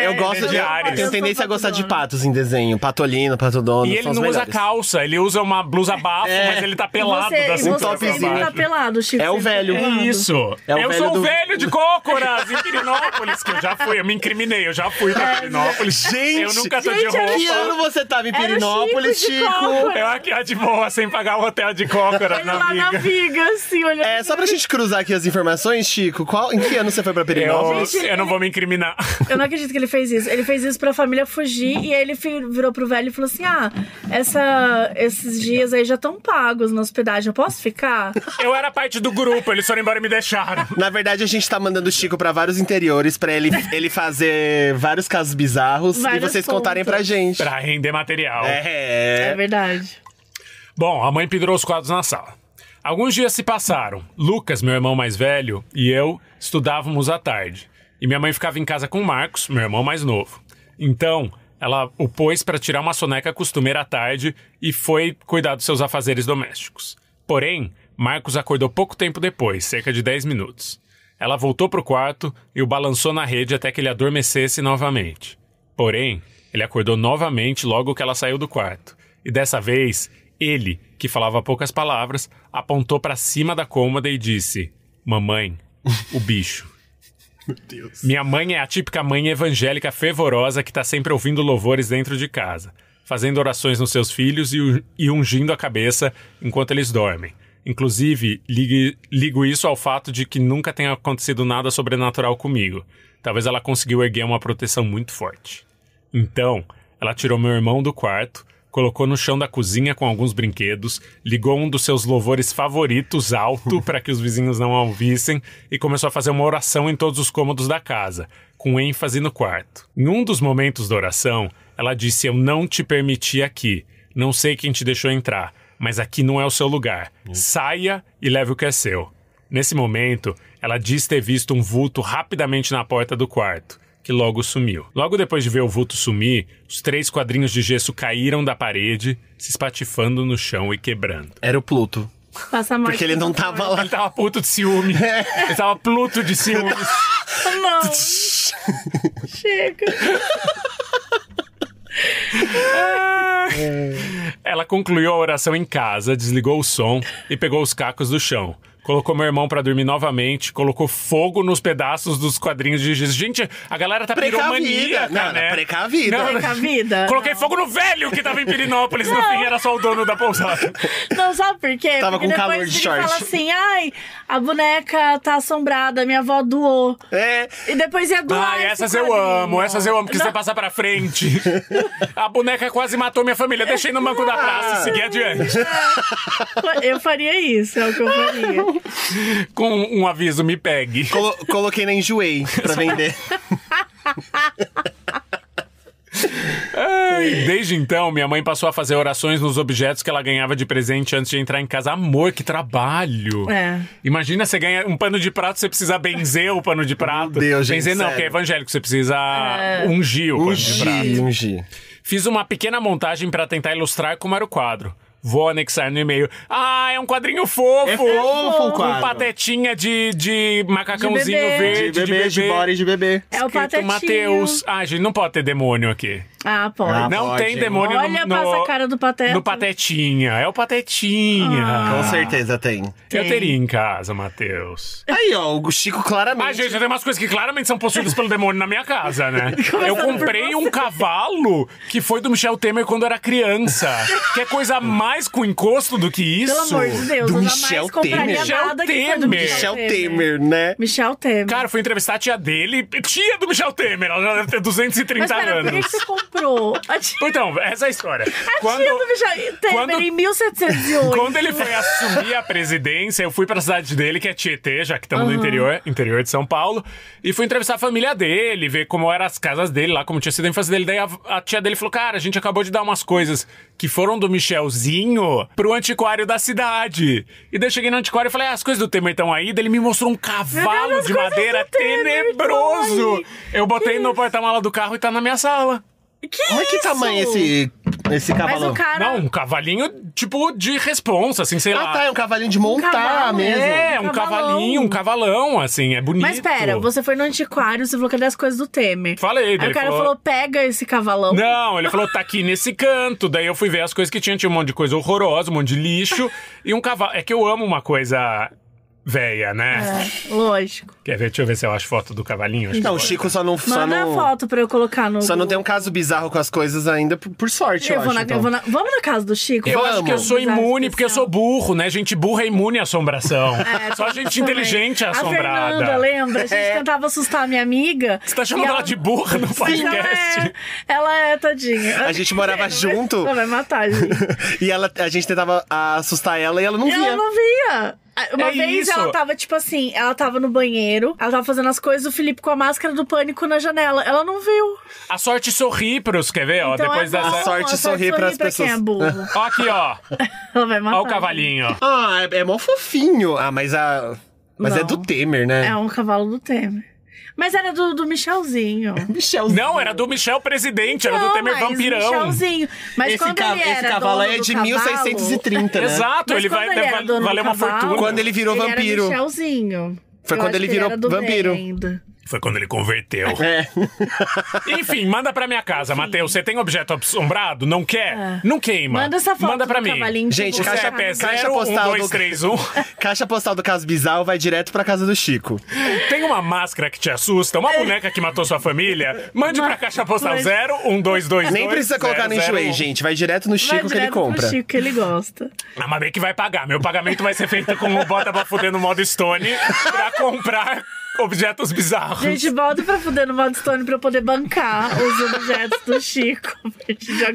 Eu gosto de... Ares. Eu tenho tendência a gostar de patos em desenho. Patolino, Pato Donald, E ele são os não usa melhores. calça, ele usa uma blusa bafo, mas ele tá pelado da E cintura você pra sempre baixo. tá pelado, Chico. É o sempre velho. tá pelado. Isso. É o eu velho sou o do- velho de Cócoras, em Pirinópolis, que eu já fui. Eu me incriminei, eu já fui pra Pirinópolis. Gente, eu nunca tô de gente, roupa. Que ano você tava em Era o Pirinópolis, Chico de Chico? Cócoras. Eu aqui, ó, de boa, sem pagar o hotel de Cócoras Ele na lá na viga. viga, assim, olhando. É, só pra gente cruzar aqui as informações, Chico, em que ano você foi pra Pirinópolis? Eu não vou me incriminar. Eu não acredito que ele fez isso. Ele fez isso pra família fugir e aí ele virou pro velho e falou assim: esses dias aí já estão pagos na hospedagem, eu posso ficar? Eu era parte do grupo, eles foram embora e me deixaram. Na verdade, a gente tá mandando o Chico pra vários interiores pra ele fazer vários casos bizarros Vários e vocês pontos. contarem pra gente. Pra render material. É verdade. Bom, a mãe pendurou os quadros na sala. Alguns dias se passaram. Lucas, meu irmão mais velho, e eu estudávamos à tarde. E minha mãe ficava em casa com o Marcos, meu irmão mais novo. Então, ela o pôs para tirar uma soneca costumeira à tarde e foi cuidar dos seus afazeres domésticos. Porém, Marcos acordou pouco tempo depois, cerca de 10 minutos. Ela voltou pro quarto e o balançou na rede até que ele adormecesse novamente. Porém, ele acordou novamente logo que ela saiu do quarto. E dessa vez, ele, que falava poucas palavras, apontou para cima da cômoda e disse: "Mamãe, o bicho." Meu Deus. Minha mãe é a típica mãe evangélica fervorosa que tá sempre ouvindo louvores dentro de casa, fazendo orações nos seus filhos e ungindo a cabeça enquanto eles dormem. Inclusive, ligo isso ao fato de que nunca tenha acontecido nada sobrenatural comigo. Talvez ela conseguiu erguer uma proteção muito forte. Então, ela tirou meu irmão do quarto, colocou no chão da cozinha com alguns brinquedos, ligou um dos seus louvores favoritos alto para que os vizinhos não a ouvissem e começou a fazer uma oração em todos os cômodos da casa, com ênfase no quarto. Em um dos momentos da oração, ela disse: eu não te permiti aqui, não sei quem te deixou entrar, mas aqui não é o seu lugar. Saia e leve o que é seu. Nesse momento, ela diz ter visto um vulto rapidamente na porta do quarto, que logo sumiu. Logo depois de ver o vulto sumir, os 3 quadrinhos de gesso caíram da parede, se espatifando no chão e quebrando. Era o Pluto. Passa mais. Porque ele não tava lá. Ele tava puto de ciúme. Ele tava Pluto de ciúmes. Não. Chega. Ela concluiu a oração em casa, desligou o som e pegou os cacos do chão. Colocou meu irmão pra dormir novamente, colocou fogo nos pedaços dos quadrinhos de giz. Gente, a galera tá piromaníaca, né? Precavida. Precavida. Coloquei fogo no velho que tava em Pirinópolis. No fim era só o dono da pousada. Não, sabe por quê? Tava porque com calor depois de ele short. fala assim, ai, a boneca tá assombrada, minha avó doou. É. E depois ia doar. Ai, essas eu amo, porque você passa pra frente. A boneca quase matou minha família. Deixei no banco da praça e segui adiante. Eu faria isso, é o que eu faria. Com um aviso, me pegue. Coloquei na Enjoei pra vender. Desde então, minha mãe passou a fazer orações nos objetos que ela ganhava de presente antes de entrar em casa. Amor, que trabalho! É. Imagina, você ganha um pano de prato, você precisa benzer o pano de prato. Meu Deus, gente, benzer não, sério. porque é evangélico, você precisa ungir o pano de prato. Ungir. Fiz uma pequena montagem pra tentar ilustrar como era o quadro. Vou anexar no e-mail. Ah, é um quadrinho fofo! É fofo o Com quadro. patetinha de macacãozinho De bebê. verde, De bebê, de body de bebê. É o Escrito Patetinho. Mateus. Ah, gente, não pode ter demônio aqui. Ah, pode. Ah, Não pode. tem demônio Olha, passa a cara do Pateta. no Patetinha. É o Patetinha. Com certeza tem. Eu Tem. teria em casa, Matheus. Aí, ó, o Chico claramente. Ah, gente, tem umas coisas que claramente são possuídas pelo demônio na minha casa, né? Eu por comprei um cavalo que foi do Michel Temer quando eu era criança. Que é coisa mais com encosto do que isso. Pelo amor de Deus, Do eu Michel jamais compraria Temer. nada que for do Temer. Michel Temer, né? Michel Temer. Cara, fui entrevistar a tia dele. Tia do Michel Temer. Ela já deve ter 230 Mas pera, por que anos. que você comprou? A tia Então, essa é a história. do Michel Temer quando- em 1708. Quando ele foi assumir a presidência, eu fui pra cidade dele, que é Tietê, já que estamos no interior de São Paulo, e fui entrevistar a família dele, ver como eram as casas dele lá, como tinha sido a infância dele. Daí a tia dele falou: cara, a gente acabou de dar umas coisas que foram do Michelzinho pro antiquário da cidade. E daí eu cheguei no antiquário e falei: as coisas do Temer estão aí. Daí ele me mostrou um cavalo Meu Deus, de as coisas madeira do Temer, tenebroso. Tony. Eu botei no porta-mala do carro e tá na minha sala. Mas que isso? tamanho esse Mas cavalo? o cara... Não, um cavalinho tipo de responsa, assim, sei lá. Ah, tá, é um cavalinho de montar cavalo, mesmo. É, um cavalão. cavalinho, um cavalão, assim, é bonito. Mas pera, você foi no antiquário, você falou: cadê as coisas do Temer? Falei, Aí daí o cara falou- falou: pega esse cavalão. Não, ele falou, tá aqui nesse canto. Daí eu fui ver as coisas que tinha um monte de coisa horrorosa, um monte de lixo. E um cavalo. É que eu amo uma coisa véia, né? É, lógico. Quer ver? Deixa eu ver se eu acho foto do cavalinho. Acho que Não, o pode. Chico só não... Manda a foto pra eu colocar no... Só não tem um caso bizarro com as coisas ainda, por sorte, eu Eu vou acho. na, então. eu vou na... Vamos na casa do Chico? Eu acho que eu sou Bizarro imune porque eu sou especial. burro, né? Gente burra é imune à assombração. É, Só tem gente isso também. inteligente é A assombrada. Fernanda, lembra? A gente tentava assustar a minha amiga. Você tá chamando e ela de burra no Mas podcast? ela é, tadinha. A gente morava junto. Ela vai matar, gente. E a gente tentava assustar ela e ela não via. Ela não via. Uma É vez isso. ela tava, tipo assim, ela tava no banheiro, ela tava fazendo as coisas, o Felipe com a máscara do pânico na janela. Ela não viu. A sorte sorri pros, quer ver? Ó, Então depois é bom. dessa... A sorte sorri pras pra pessoas. quem é burro. Ó aqui, ó. Ela vai matar. Ó o cavalinho, ó. Ah, é mó fofinho. Ah, mas Mas é Não. do Temer, né? É um cavalo do Temer. Mas era do Michelzinho. Michelzinho. Não, era do Michel presidente, era do Não, Temer mas Vampirão. Michelzinho. Mas Esse, quando ele era cavalo dono é do de cavalo, 1630, né? Exato, Mas ele quando vai ele era dono do valer uma cavalo, fortuna. Quando ele virou vampiro. Ele era Michelzinho. Foi Eu quando acho ele que virou era do bem vampiro. ainda. Foi quando ele converteu. É. Enfim, manda pra minha casa, Matheus. Você tem objeto assombrado? Não quer? Não queima. Manda essa foto Manda pra do mim. cavalinho. que Gente, eu vou caixa- colocar no- caixa 0, 1, postal 2, do- 3, 1. Caixa postal do caso bizarro vai direto pra casa do Chico. Tem uma máscara que te assusta? Uma boneca que matou sua família? Mande pra caixa postal 0, 1, 2, 2, 2. Nem precisa colocar no Enjoei, gente. Vai direto no Vai Chico que ele direto pro compra. Chico que ele gosta. Ah, mas bem que vai pagar. Meu pagamento vai ser feito com o Bota pra Fuder no modo Stone pra comprar objetos bizarros. Gente, bota pra fuder no modo Stone pra eu poder bancar os objetos do Chico.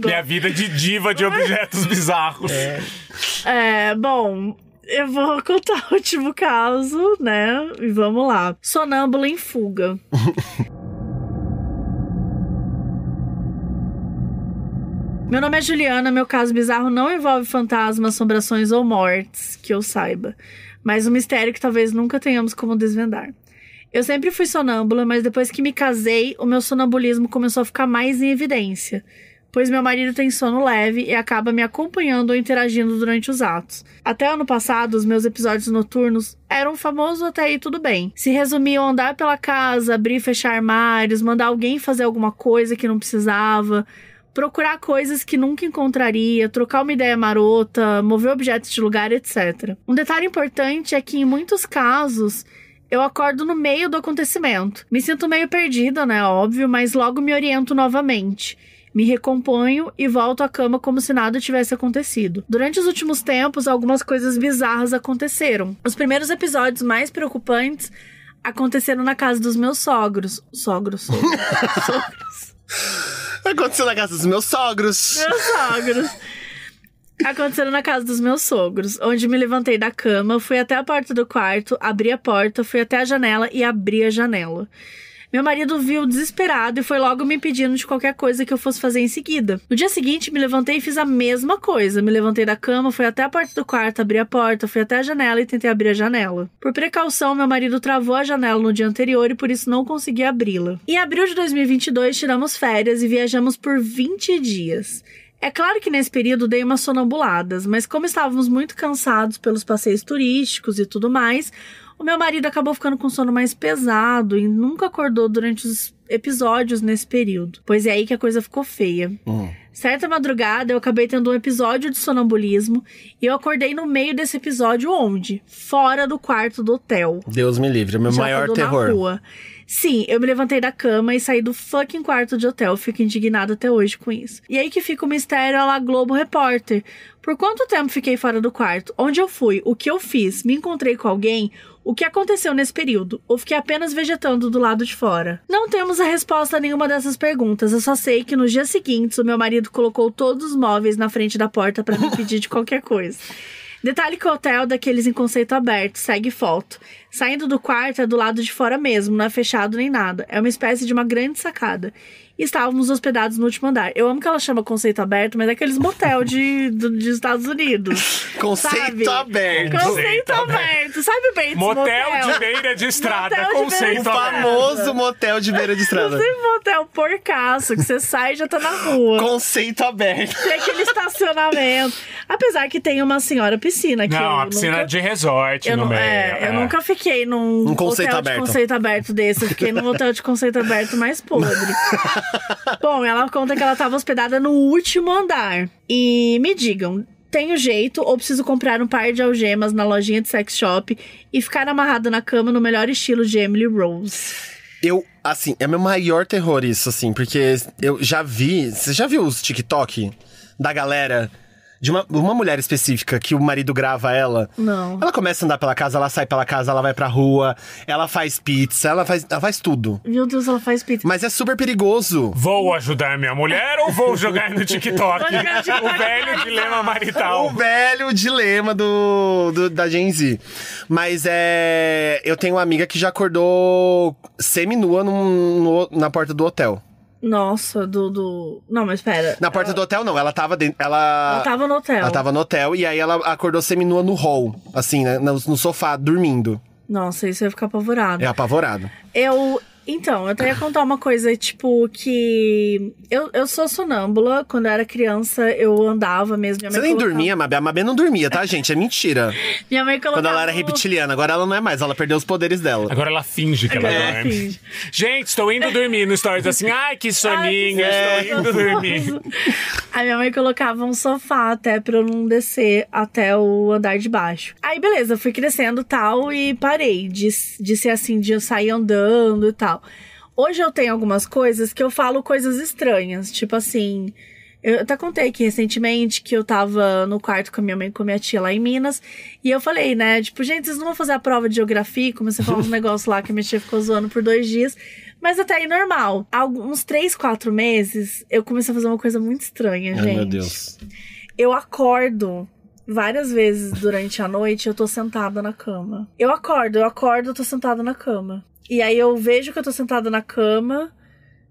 Minha vida de diva de objetos bizarros. Bom, eu vou contar o último caso, né? E vamos lá. Sonâmbula em fuga. Meu nome é Juliana, meu caso bizarro não envolve fantasmas, assombrações ou mortes, que eu saiba. Mas um mistério que talvez nunca tenhamos como desvendar. Eu sempre fui sonâmbula, mas depois que me casei, o meu sonambulismo começou a ficar mais em evidência. Pois meu marido tem sono leve e acaba me acompanhando ou interagindo durante os atos. Até ano passado, os meus episódios noturnos eram famosos até aí tudo bem. Se resumiam a andar pela casa, abrir e fechar armários, mandar alguém fazer alguma coisa que não precisava, procurar coisas que nunca encontraria, trocar uma ideia marota, mover objetos de lugar, etc. Um detalhe importante é que, em muitos casos, eu acordo no meio do acontecimento. Me sinto meio perdida, né? Óbvio, mas logo me oriento novamente. Me recomponho e volto à cama como se nada tivesse acontecido. Durante os últimos tempos, algumas coisas bizarras aconteceram. Os primeiros episódios mais preocupantes aconteceram na casa dos meus sogros. Sogros. Aconteceu na casa dos meus sogros. Aconteceram na casa dos meus sogros, onde me levantei da cama, fui até a porta do quarto, abri a porta, fui até a janela e abri a janela. Meu marido viu desesperado e foi logo me pedindo de qualquer coisa que eu fosse fazer em seguida. No dia seguinte, me levantei e fiz a mesma coisa. Me levantei da cama, fui até a porta do quarto, abri a porta, fui até a janela e tentei abrir a janela. Por precaução, meu marido travou a janela no dia anterior e por isso não consegui abri-la. Em abril de 2022, tiramos férias e viajamos por 20 dias. É claro que nesse período dei umas sonambuladas, mas como estávamos muito cansados pelos passeios turísticos e tudo mais, o meu marido acabou ficando com sono mais pesado e nunca acordou durante os episódios nesse período. Pois é aí que a coisa ficou feia. Certa madrugada, eu acabei tendo um episódio de sonambulismo e eu acordei no meio desse episódio onde? Fora do quarto do hotel. Deus me livre, é meu maior terror. Na rua. Sim, eu me levantei da cama e saí do fucking quarto de hotel. Fico indignada até hoje com isso. E aí que fica o mistério à la Globo Repórter. Por quanto tempo fiquei fora do quarto? Onde eu fui? O que eu fiz? Me encontrei com alguém? O que aconteceu nesse período? Ou fiquei apenas vegetando do lado de fora? Não temos a resposta a nenhuma dessas perguntas. Eu só sei que nos dias seguintes o meu marido colocou todos os móveis na frente da porta pra me pedir de qualquer coisa. Detalhe que o hotel daqueles em conceito aberto, segue foto. Saindo do quarto é do lado de fora mesmo, não é fechado nem nada. É uma espécie de uma grande sacada. E estávamos hospedados no último andar. Eu amo que ela chama conceito aberto, mas é aqueles motel de Estados Unidos. Conceito aberto. Conceito aberto. Sabe o Bates motel de beira de estrada. Conceito aberto. O famoso motel de beira de estrada. Você motel porcaço, que você sai e já tá na rua. Conceito aberto. Tem aquele estacionamento. Apesar que tem uma senhora piscina aqui. Não, a piscina nunca... de resort no meio. Eu nunca fiquei num conceito hotel aberto. De conceito aberto desse. Eu fiquei num hotel de conceito aberto mais podre. Bom, ela conta que ela estava hospedada no último andar. E me digam, tenho jeito ou preciso comprar um par de algemas na lojinha de sex shop e ficar amarrada na cama no melhor estilo de Emily Rose? É meu maior terror isso, assim, porque eu já vi... Você já viu os TikTok da galera... De uma mulher específica que o marido grava ela. Não. Ela começa a andar pela casa, ela sai pela casa, ela vai pra rua, ela faz pizza, ela faz tudo. Meu Deus, ela faz pizza. Mas é super perigoso. Vou ajudar minha mulher ou vou jogar no TikTok? O velho dilema marital. O velho dilema da Gen Z. Mas eu tenho uma amiga que já acordou seminua na porta do hotel. Nossa, Não, mas pera. Na porta do hotel, não. Ela tava dentro. Ela tava no hotel. Ela tava no hotel e aí ela acordou seminua no hall. Assim, né? No sofá, dormindo. Nossa, isso eu ia ficar apavorado. É apavorado. Então, eu até ia contar uma coisa, tipo, que... Eu sou sonâmbula. Quando eu era criança, eu andava mesmo. Você nem dormia, Mabê? A Mabê não dormia, tá, gente? É mentira. Minha mãe colocava... Quando ela era reptiliana. Agora ela não é mais. Ela perdeu os poderes dela. Agora ela finge que ela dorme. Finge. Gente, estou indo dormir no stories assim. Ai, que soninho. Estou indo dormir. A minha mãe colocava um sofá até pra eu não descer até o andar de baixo. Aí, beleza. Eu fui crescendo e tal e parei de ser assim, de eu sair andando e tal. Hoje eu tenho algumas coisas que eu falo coisas estranhas. Tipo assim, Eu até contei aqui recentemente que eu tava no quarto com a minha mãe e com a minha tia lá em Minas. E eu falei, né, tipo, gente, vocês não vão fazer a prova de geografia? Comecei a falar uns negócios lá que a minha tia ficou zoando por 2 dias. Mas até aí normal. Há uns 3, 4 meses, eu comecei a fazer uma coisa muito estranha, gente. Meu Deus. Eu acordo várias vezes durante a noite, eu tô sentada na cama. Eu acordo, eu tô sentada na cama. E aí eu vejo que eu tô sentada na cama,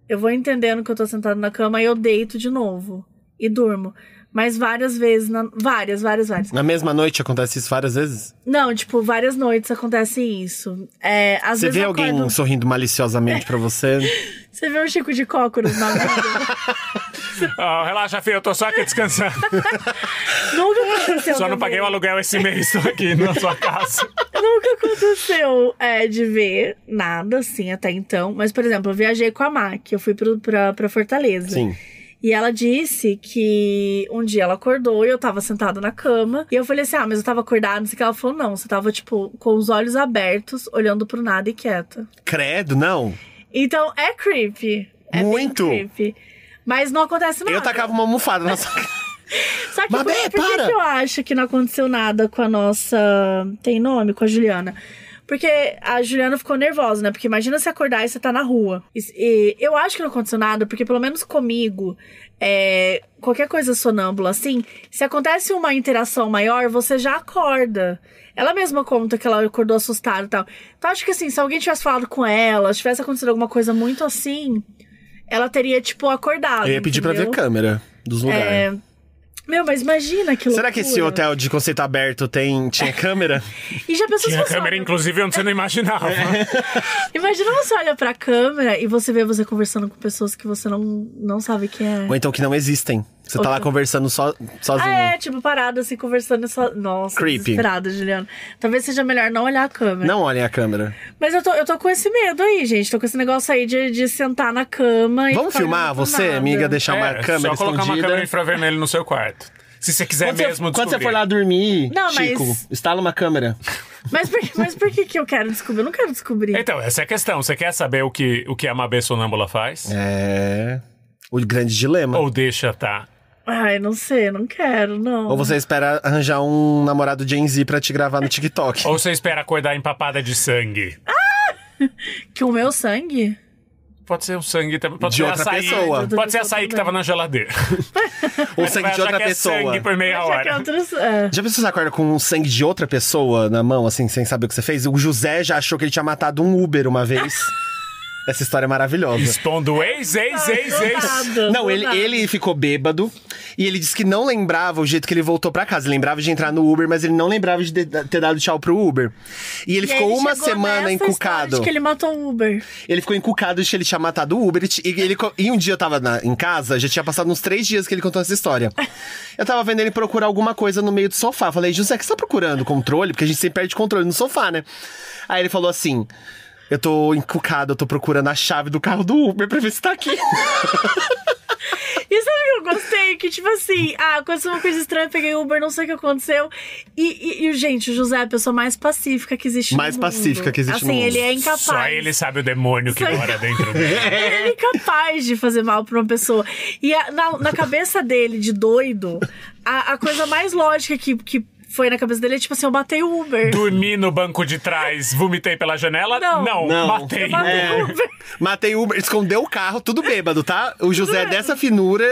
eu vou entendendo que eu tô sentada na cama, aí eu deito de novo e durmo. Mas várias vezes, várias. Na mesma noite acontece isso várias vezes? Não, tipo, várias noites acontece isso. Às Você vezes vê alguém sorrindo maliciosamente pra você? Você vê um Chico de Cócoras na vida? Relaxa, filho, eu tô só aqui descansando. Nunca aconteceu. Só não paguei o aluguel esse mês, tô aqui na sua casa. Nunca aconteceu de ver nada, assim, até então. Mas, por exemplo, eu viajei com a Mac, eu fui pra Fortaleza. Sim. E ela disse que um dia ela acordou e eu tava sentada na cama. E eu falei assim, mas eu tava acordada, não sei o que. Ela falou, não, você tava, tipo, com os olhos abertos, olhando pro nada e quieta. Credo, não. Então, é creepy. É muito bem creepy. Mas não acontece nada. Eu tacava uma almofada na sua cara. Só que por que eu acho que não aconteceu nada com a nossa... Tem nome? Com a Juliana. Porque a Juliana ficou nervosa, né? Porque imagina você acordar e você tá na rua. E eu acho que não aconteceu nada, porque pelo menos comigo, qualquer coisa sonâmbula assim, se acontece uma interação maior, você já acorda. Ela mesma conta que ela acordou assustada e tal. Então acho que assim, se alguém tivesse falado com ela, se tivesse acontecido alguma coisa muito assim, ela teria, tipo, acordado. Eu ia pedir pra ver câmera dos lugares. Meu, mas imagina que loucura. Será que esse hotel de conceito aberto tinha câmera? E já pensou tinha câmera, inclusive, onde você não imaginava. Imagina você olha pra câmera e você vê você conversando com pessoas que você não sabe quem é. Ou então que não existem. Você tá lá conversando sozinho. Tipo, parado assim, conversando Nossa, creepy. Desesperada, Juliana. Talvez seja melhor não olhar a câmera. Não olhem a câmera. Mas eu tô com esse medo aí, gente. Tô com esse negócio aí de sentar na cama e... Vamos filmar você, nada. Amiga, deixar uma câmera só colocar escondida. uma câmera infravermelho no seu quarto. Se você quiser descobrir. Quando você for lá dormir, Chico, mas... instala uma câmera. Mas por que eu quero descobrir? Eu não quero descobrir. Então, essa é a questão. Você quer saber o que a Mabê sonâmbula faz? O grande dilema. Ou deixa, tá? Ai, não sei, não quero, não. Ou você espera arranjar um namorado Gen Z pra te gravar no TikTok. Ou você espera acordar empapada de sangue. Que o meu sangue? Pode ser um sangue também. Pode de ser outra açaí. pessoa. Pode ser açaí que tava na geladeira. Ou sangue de outra pessoa. É sangue por meia hora. Já pensou se você acorda com um sangue de outra pessoa na mão, assim, sem saber o que você fez? O José já achou que ele tinha matado um Uber uma vez. Essa história é maravilhosa. Expondo ex. Não, ele ficou bêbado e ele disse que não lembrava o jeito que ele voltou pra casa. Ele lembrava de entrar no Uber, mas ele não lembrava de ter dado tchau pro Uber. E ele ficou uma semana encucado. De que ele matou o Uber. Ele ficou encucado de que ele tinha matado o Uber. E um dia eu tava em casa, já tinha passado uns 3 dias que ele contou essa história. Eu tava vendo ele procurar alguma coisa no meio do sofá. Falei, José, o que você tá procurando? Controle? Porque a gente sempre perde controle no sofá, né? Aí ele falou assim... Eu tô encucado, eu tô procurando a chave do carro do Uber pra ver se tá aqui. E sabe o que eu gostei? Que tipo assim, aconteceu uma coisa estranha, peguei o Uber, não sei o que aconteceu. E gente, o José é a pessoa mais pacífica que existe no mundo. Mais pacífica que existe no mundo. Assim, ele é incapaz. Só ele sabe o demônio que mora dentro dele. Ele é incapaz de fazer mal pra uma pessoa. E na cabeça dele, de doido, a coisa mais lógica que foi na cabeça dele, tipo assim, eu matei o Uber. Dormi no banco de trás, vomitei pela janela? Não. Matei. O Uber. Matei o Uber, escondeu o carro, tudo bêbado, tá? O José dessa finura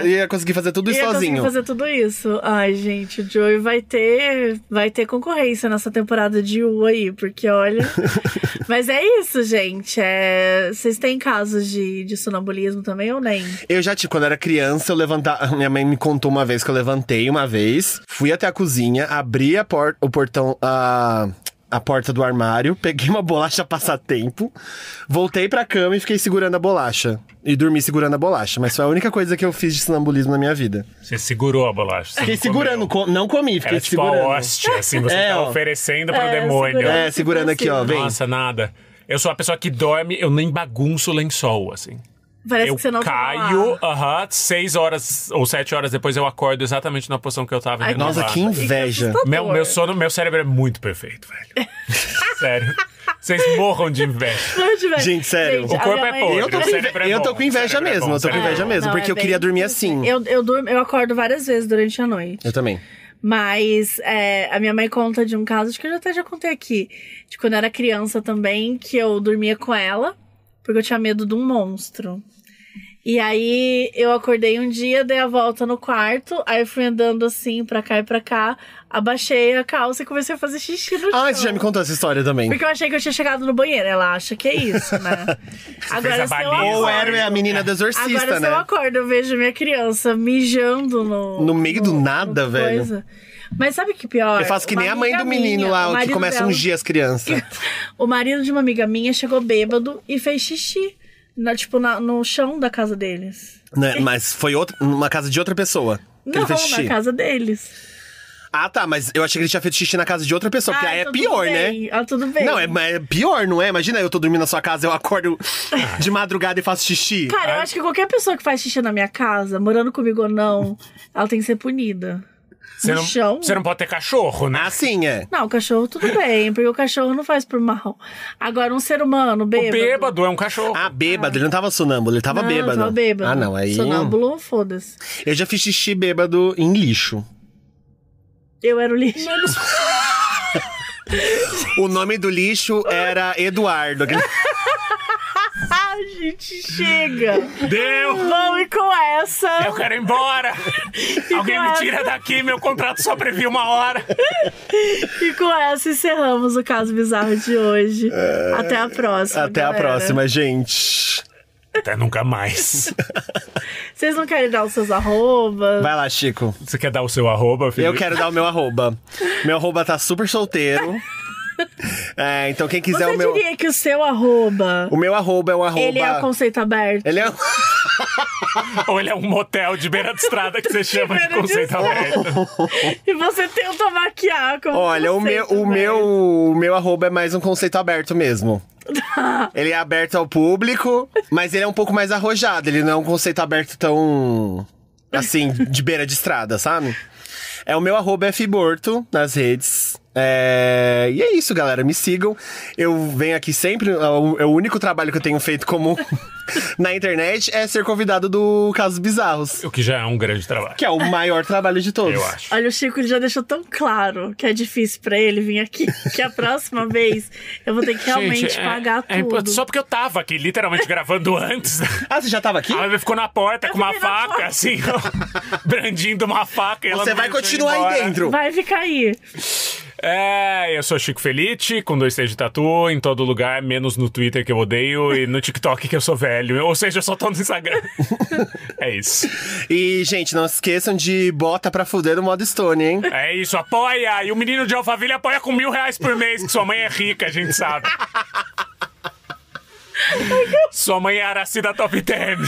ia conseguir fazer tudo isso sozinho. Ia conseguir fazer tudo isso. Ai, gente, o Joey vai ter concorrência nessa temporada de U aí, porque olha... Mas é isso, gente. Vocês têm casos de sonambulismo também ou nem? Eu já tive, quando era criança, eu levantava... Minha mãe me contou uma vez que eu levantei uma vez, fui até a cozinha, abri o portão, a porta do armário, peguei uma bolacha passatempo, voltei pra cama e fiquei segurando a bolacha. E dormi segurando a bolacha. Mas foi a única coisa que eu fiz de sonambulismo na minha vida. Você segurou a bolacha? Fiquei segurando, não comi, fiquei tipo segurando. A hóstia, assim, você tá oferecendo pro demônio. Segurando aqui, ó, vem. Nossa, nada. Eu sou a pessoa que dorme, eu nem bagunço o lençol, assim. Parece eu que você não caio, 6 horas ou 7 horas depois eu acordo exatamente na posição que eu tava. Nossa, que inveja. Meu cérebro é muito perfeito, velho. Sério. Vocês morram de inveja. Gente, sério. O corpo é podre, eu tô com inveja mesmo, porque eu queria dormir assim. Eu acordo várias vezes durante a noite. Eu também. Mas a minha mãe conta de um caso, acho que eu até já contei aqui, de quando eu era criança também, que eu dormia com ela, porque eu tinha medo de um monstro. E aí, eu acordei um dia, dei a volta no quarto, aí eu fui andando assim, pra cá e pra cá, abaixei a calça e comecei a fazer xixi no chão. Ah, você já me contou essa história também. Porque eu achei que eu tinha chegado no banheiro, ela acha que é isso, né? Agora, se eu acordo, ou era a menina do exorcista, agora, né? se eu acordo, eu vejo minha criança mijando no meio do nada, velho. Coisa. Mas sabe o que pior? Eu faço que nem a mãe do menino lá, que começa a ungir as crianças. O marido de uma amiga minha chegou bêbado e fez xixi. No chão da casa deles. Né, mas foi numa casa de outra pessoa que ele fez xixi. Na casa deles. Ah, tá, mas eu achei que ele tinha feito xixi na casa de outra pessoa, porque aí é pior, bem. né? Tudo bem. Não, é pior, não é? Imagina eu tô dormindo na sua casa, eu acordo de madrugada e faço xixi. Cara, eu acho que qualquer pessoa que faz xixi na minha casa, morando comigo ou não, ela tem que ser punida. Você não pode ter cachorro, né? Assim, é. Não, o cachorro tudo bem, porque o cachorro não faz por mal. Agora, um ser humano bêbado... O bêbado é um cachorro. Ah, bêbado. Ele não tava sonâmbulo, ele tava bêbado. Ele tava bêbado. Ah, não, aí... Sonâmbulo, foda-se. Eu já fiz xixi bêbado em lixo. Eu era o lixo. O nome do lixo era Eduardo. Ai, gente, chega! Deu! Vamos ir com essa! Eu quero ir embora! Alguém me tira daqui, meu contrato só previa 1 hora! E com essa encerramos o caso bizarro de hoje. Até a próxima. Até galera. a próxima, gente. Até nunca mais. Vocês não querem dar os seus arrobas? Vai lá, Chico. Você quer dar o seu arroba, filho? Eu quero dar o meu arroba. Meu arroba tá super solteiro. Então quem quiser Você diria que o seu arroba... O meu arroba é o arroba... Ele é o conceito aberto? Ele é... Ou ele é um motel de beira de estrada que você chama de conceito aberto? E você tenta maquiar como Olha, o meu arroba é mais um conceito aberto mesmo. Ele é aberto ao público, mas ele é um pouco mais arrojado. Ele não é um conceito aberto tão... assim, de beira de estrada, sabe? O meu arroba é Fiborto nas redes. E é isso, galera. Me sigam. Eu venho aqui sempre. O único trabalho que eu tenho feito como na internet é ser convidado do Casos Bizarros. O que já é um grande trabalho. Que é o maior trabalho de todos. Eu acho. Olha, o Chico já deixou tão claro que é difícil pra ele vir aqui, que a próxima vez eu vou ter que realmente pagar tudo. Só porque eu tava aqui, literalmente, gravando antes. Ah, você já tava aqui? Ela ficou na porta com uma faca, assim, brandindo uma faca. E você vai continuar aí dentro. Vai ficar aí. Eu sou Chico Felite, com 2 T's de tatu, em todo lugar, menos no Twitter, que eu odeio, e no TikTok, que eu sou velho. Ou seja, eu só tô no Instagram. É isso. E, gente, não se esqueçam de bota pra fuder no modo Stone, hein? É isso, apoia! E o menino de Alphaville apoia com R$1.000 por mês, que sua mãe é rica, a gente sabe. Sua mãe é a Aracida Top Term.